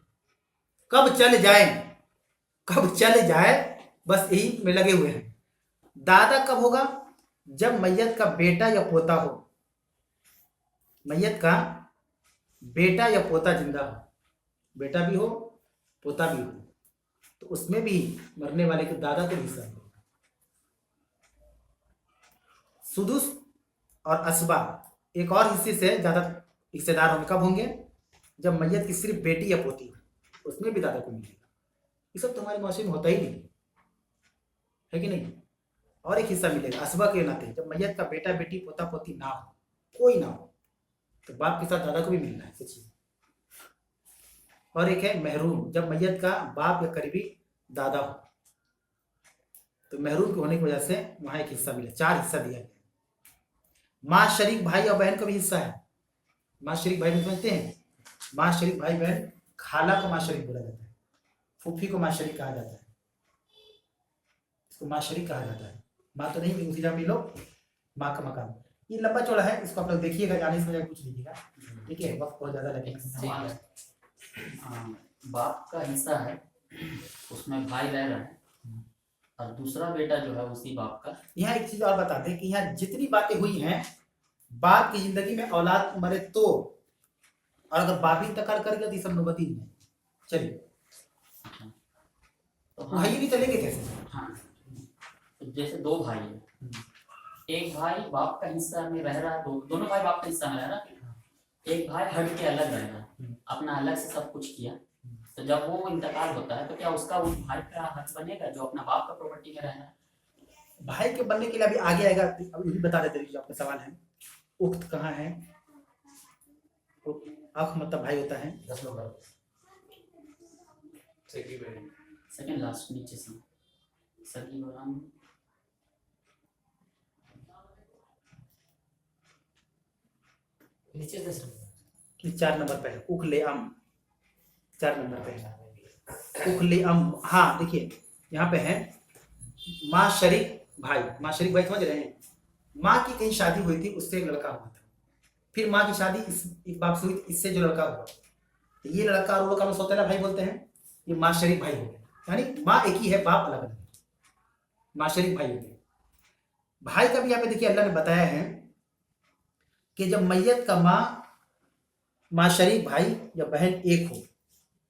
کب چل جائے, کب چل جائے, بس یہی میں لگے ہوئے ہیں. دادا کب ہوگا, جب میت کا بیٹا یا پوتا ہو. میت کا بیٹا یا پوتا زندہ ہو, بیٹا بھی ہو پوتا بھی ہو, تو اس میں بھی مرنے والے کے دادا کو حصہ ملے گا. سدس اور اسبا ایک اور حصے سے زیادہ حصے دار ہوں گے, کب ہوں گے, جب میت کی صرف بیٹی یا پوتی ہو, اس میں بھی دادا کو ملے گا. یہ سب تمہارے معاشرے میں ہوتا ہی نہیں ہے کہ نہیں. और एक हिस्सा मिलेगा असबा के नाते। जब मैयत का बेटा बेटी पोता पोती ना हो, कोई ना हो, तो बाप के साथ दादा को भी मिलना है सोचिए। और एक है महरूम, जब मैयत का बाप या करीबी दादा हो, तो महरूम के होने की वजह से वहां एक हिस्सा मिले, 4 हिस्सा दिया गया। माँ शरीक भाई और बहन का भी हिस्सा है। माँ शरीक भाई समझते हैं, माँ शरीक भाई बहन, खाला को माँ शरीक बोला जाता है, फूफी को माँ शरीक कहा जाता है, इसको माँ शरीक कहा जाता है। माँ तो नहीं, उसी जगह मिलो, माँ का मकाम। ये लंबा चौड़ा है, इसको आप लोग देखिएगा, जाने से कुछ लीजिएगा, ठीक है, वक्त बहुत ज्यादा लगेगा। बाप का हिस्सा है, उसमें भाई रह रहा है, और दूसरा बेटा जो है उसी बाप का। यहाँ एक चीज और बता दें कि यहाँ जितनी बातें हुई हैं, बाप की जिंदगी में औलाद मरे तो, और अगर बाप ही इंतकाल कर गया तो ये सब नौबती नहीं है। चलिए, तो वही नहीं चलेंगे कैसे? हाँ, तो जैसे 2 भाई है, एक भाई बाप का हिस्सा में रह रहा है, दोनों भाई बाप का हिस्सा में रह रहा है, एक भाई हट के अलग रह रहा है, अपना अलग से सब कुछ किया, तो जब वो इंतकाल होता है तो क्या उसका उस भाई का हक बनेगा जो अपना बाप का प्रॉपर्टी में रहना है? भाई के बनने के लिए अभी आगे आएगा, अभी भी बता देते हैं जो आपका सवाल है। उक्त कहाँ है? अख मतलब भाई होता है। 10 नंबर सेकंड लास्ट नीचे से सगी बहन, नीचे 10 नंबर 4 नंबर पे है उखले अम, 4 नंबर पे है उखले अम। हाँ देखिए यहाँ पे है माँ शरीक भाई, माँ शरीक भाई समझ रहे हैं? माँ की कहीं शादी हुई थी, उससे एक लड़का हुआ था, फिर माँ की शादी एक बाप से हुई, इससे जो लड़का हुआ, तो ये लड़का और वो लड़का सौतेला भाई बोलते हैं, ये माँ शरीक भाई हो गए, यानी माँ एक ही है, बाप अलग अलग, माँ शरीक भाई हो गए। भाई का भी यहाँ पे देखिए अल्लाह ने बताया है कि जब मैयत का माँ शरीक भाई या बहन एक हो,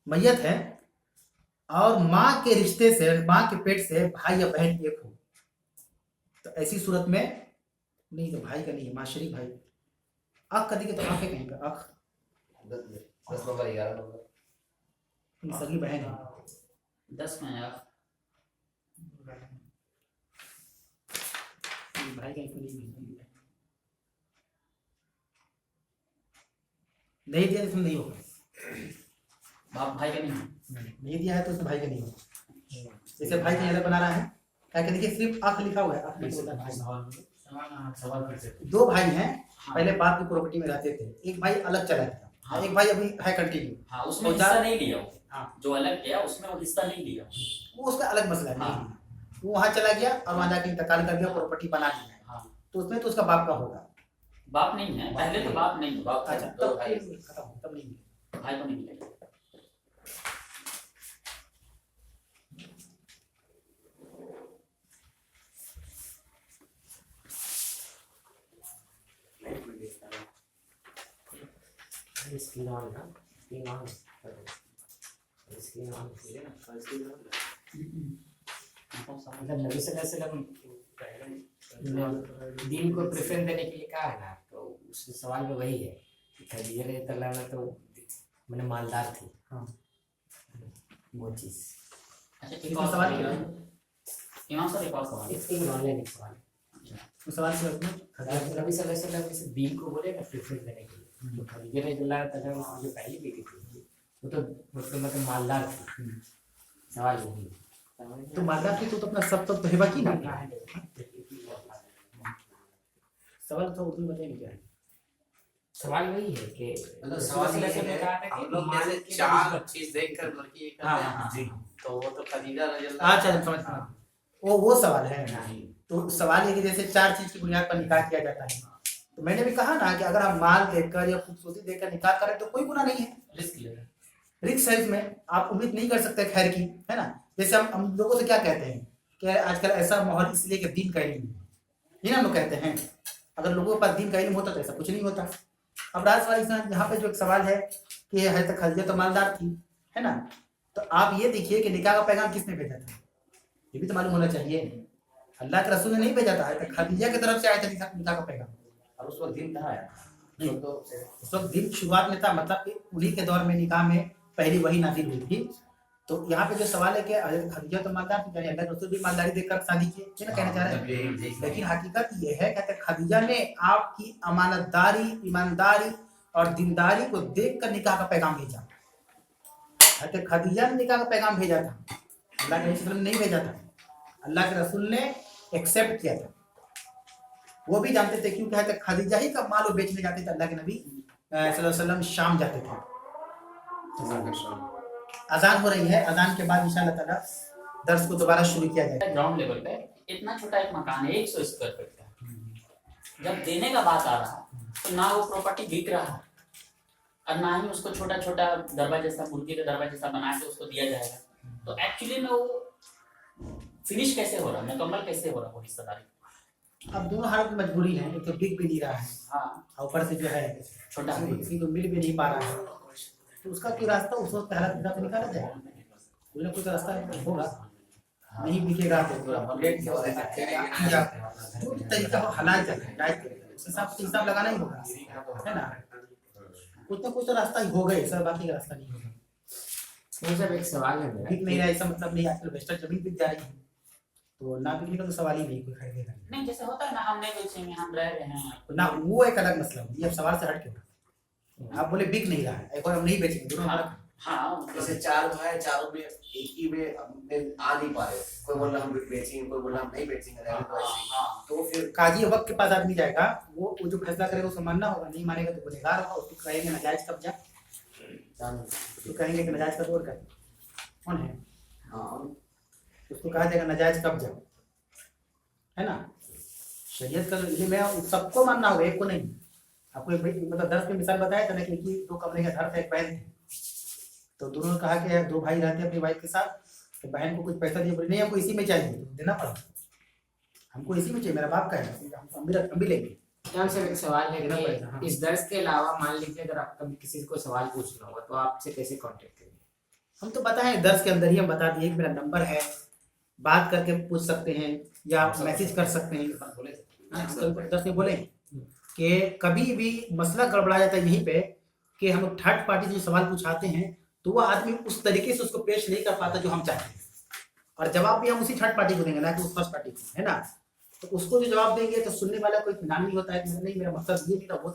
मैयत है और माँ के रिश्ते से, माँ के पेट से भाई या बहन एक हो, तो ऐसी सूरत में नहीं, तो भाई का नहीं है, माँ शरीक भाई। अख कदी के तो आंखें कहीं पे अख 10 नंबर 11 नंबर सगी बहन है। 10 में है। भाई का नहीं दिया, इसमें नहीं होगा, बाप भाई का नहीं है। नहीं दिया है तो उसमें भाई का नहीं होगा। जैसे भाई का अलग बना रहा है, क्या कि देखिए सिर्फ अख लिखा हुआ है, अख नहीं होता भाई। सवाल फिर से 2 भाई हैं, पहले बाप की प्रॉपर्टी में रहते थे, एक भाई अलग चला गया, हाँ। एक भाई अभी है कंटिन्यू। हाँ, उसमें हिस्सा नहीं लिया वो। हाँ। जो अलग गया उसमें वो हिस्सा नहीं लिया। वो उसका अलग मसला है, हाँ। नहीं, वो वहां चला गया और वहां जाके इंतकाल कर दिया, प्रॉपर्टी बना दी है, हाँ, तो उसमें तो उसका बाप का होगा। बाप नहीं है, पहले तो बाप नहीं, बाप अच्छा, दो तब भाई खत्म, तब नहीं मिलेगा। भाई को नहीं मिलेगा। स्क्रीन ऑन ना, स्क्रीन ऑन, स्क्रीन ऑन है ना, स्क्रीन ऑन। मतलब नबी सल्लल्लाहु अलैहि वसल्लम दीन को प्रेफरेंस देने के लिए कहा है ना, तो उस सवाल में वही है कि खदीजा रज़ियल्लाहु अन्हा तो मैंने मालदार थी। हाँ, वो चीज़। अच्छा, एक इसमें और सवाल सवाल क्या है। है? इमाम साहब एक और सवाल है। एक ऑनलाइन एक सवाल है। उस सवाल से उसमें नबी सल्लल्लाहु अलैहि वसल्लम इस दीन को बोले ना प्रेफरेंस देने के लिए, तो खदीजा रज़ियल्लाहु अन्हा जो पहली बेटी थी वो तो मतलब मालदार थी। सवाल यही है। तो मालदार की तो अपना सब तो हिबा की ना। सवाल तो उर्दू में बताइए क्या है? सवाल वही है कि मतलब सवाल ये है, हम लोग जैसे 4 चीज देखकर लड़की एक हाँ, करते हैं, हाँ, जी। तो वो तो खदीजा रज़ियल्लाहु अच्छा, समझ हाँ। वो सवाल है। नहीं। तो सवाल ये कि जैसे 4 चीज की बुनियाद पर निकाह किया जाता है, तो मैंने भी कहा ना कि अगर हम माल देखकर या खूबसूरती देखकर निकाह करें तो कोई गुनाह नहीं है। रिस्क ले रहे हैं। रिस्क है इसमें, आप उम्मीद नहीं कर सकते खैर की, है ना। जैसे हम लोगों से क्या कहते हैं कि आजकल ऐसा माहौल इसलिए कि दीन का इल्म है, ये ना हम लोग कहते हैं। अगर लोगों के पास दीन का इल्म होता तो ऐसा कुछ नहीं होता। अब राज वाली यहाँ पे जो एक सवाल है कि हज़रत खदीजा तो मालदार थी, है ना, तो आप ये देखिए कि निकाह का पैगाम किसने भेजा था, ये भी तो मालूम होना चाहिए। अल्लाह के रसूल ने नहीं भेजा था, खदीजा की तरफ से आया था निकाह का पैगाम। और उस वक्त दिन कहाँ आया? नहीं। तो उस वक्त दिन शुरुआत में था, मतलब कि उन्हीं के दौर में निकाह में पहली वही नाजिल हुई थी तो यहाँ पे जो सवाल है कि हज़रत खदीजा तो मालदार थी, यानी अल्लाह के रसूल भी मालदारी देकर शादी की, ये ना कहना चाह रहे हैं। लेकिन हकीकत ये है कहते हैं खदीजा ने आपकी अमानतदारी, ईमानदारी और दीनदारी को देखकर निकाह का पैगाम भेजा। कहते खदीजा ने निकाह का पैगाम भेजा था, अल्लाह के रसूल ने नहीं भेजा था। अल्लाह के रसूल ने एक्सेप्ट किया था, वो भी जानते थे, क्यों कहते खदीजा ही का माल वो बेचने जाते थे। अल्लाह के नबी सल्लल्लाहु अलैहि वसल्लम शाम जाते थे। अजान हो रही है, अजान के बाद इंशाअल्लाह ताला दर्स को दोबारा शुरू किया जाएगा। ग्राउंड लेवल पे इतना छोटा एक मकान है 100 स्क्वायर फीट का, जब देने का बात आ रहा है तो ना वो प्रॉपर्टी बिक रहा है और ना ही उसको छोटा छोटा दरवाजा जैसा, मुर्गी का दरवाजा जैसा बना के उसको दिया जाएगा। तो एक्चुअली में वो फिनिश कैसे हो रहा है, मुकम्मल कैसे हो रहा है वो हिस्सेदारी। अब दोनों हालत में मजबूरी है, एक तो बिक भी नहीं रहा है, हाँ, और ऊपर से जो है छोटा किसी को मिल भी नहीं पा रहा है, तो उसका कोई रास्ता उस वक्त हालत तो निकाला जाएगा, कोई ना कोई रास्ता होगा। नहीं बिकेगा तो जो भी तरीका हो हलाल जाएगा, उस हिसाब से हिसाब लगाना ही होगा, है ना। कुछ ना कुछ तो रास्ता ही होगा, सर बाकी का रास्ता नहीं होगा। वो सब एक सवाल है मेरा बिक नहीं रहा ऐसा मतलब नहीं, आजकल वेस्टर्न जमीन बिक जा रही है, तो ना बिकने का तो सवाल ही नहीं, कोई खरीदेगा नहीं, जैसे होता है ना, हम नहीं बेचेंगे, हम रह रहे हैं ना, वो एक अलग मसला है। ये अब सवाल से हट के होगा। आप बोले बिक नहीं रहा है, एक और हम नहीं बेचेंगे, दोनों अलग है। हाँ, जैसे चार भाई, चारों में एक ही में आ नहीं पा रहे, कोई बोल रहा हम बेचेंगे, कोई बोल रहा हम नहीं बेचेंगे, हाँ, तो फिर काजी वक्त के पास आदमी जाएगा, वो जो फैसला करेगा उसको मानना होगा, नहीं मानेगा तो गुनहगार होगा। उसको कहेंगे नाजायज कब्जा, तो कहेंगे कि नाजायज कब्जा कर कौन है, उसको कहा जाएगा नाजायज कब्जा, है ना। शरीयत का ये मैं सबको मानना होगा, एक को नहीं। आपको मतलब दर्स में मिसाल बताया था ना कि दो कमरे का घर था, एक बहन थी, तो दोनों ने कहा कि दो भाई रहते हैं अपनी वाइफ के साथ, तो बहन को कुछ पैसा दिया, बोले नहीं हमको इसी में चाहिए, तो देना पड़ा, हमको इसी में चाहिए, मेरा बाप का है, हम भी लेंगे। हम सब एक सवाल है देना पड़ेगा, हाँ। कि इस दर्स के अलावा मान लीजिए अगर आप कभी किसी को सवाल पूछना होगा तो आपसे कैसे कांटेक्ट करेंगे? हम तो बताएं दर्स के अंदर ही हम बता दिए कि मेरा नंबर है, बात करके पूछ सकते हैं या मैसेज कर सकते हैं। दर्स में बोले कि कभी भी मसला गड़बड़ा जाता है यहीं पे कि हम लोग थर्ड पार्टी से सवाल पूछाते हैं तो वो आदमी उस तरीके से उसको पेश नहीं कर पाता जो हम चाहते हैं, और जवाब भी हम उसी थर्ड पार्टी को देंगे ना कि उस फर्स्ट पार्टी को, है ना। तो उसको जो जवाब देंगे तो सुनने वाला कोई इत्मीनान नहीं होता है कि नहीं मेरा मकसद ये नहीं था, वो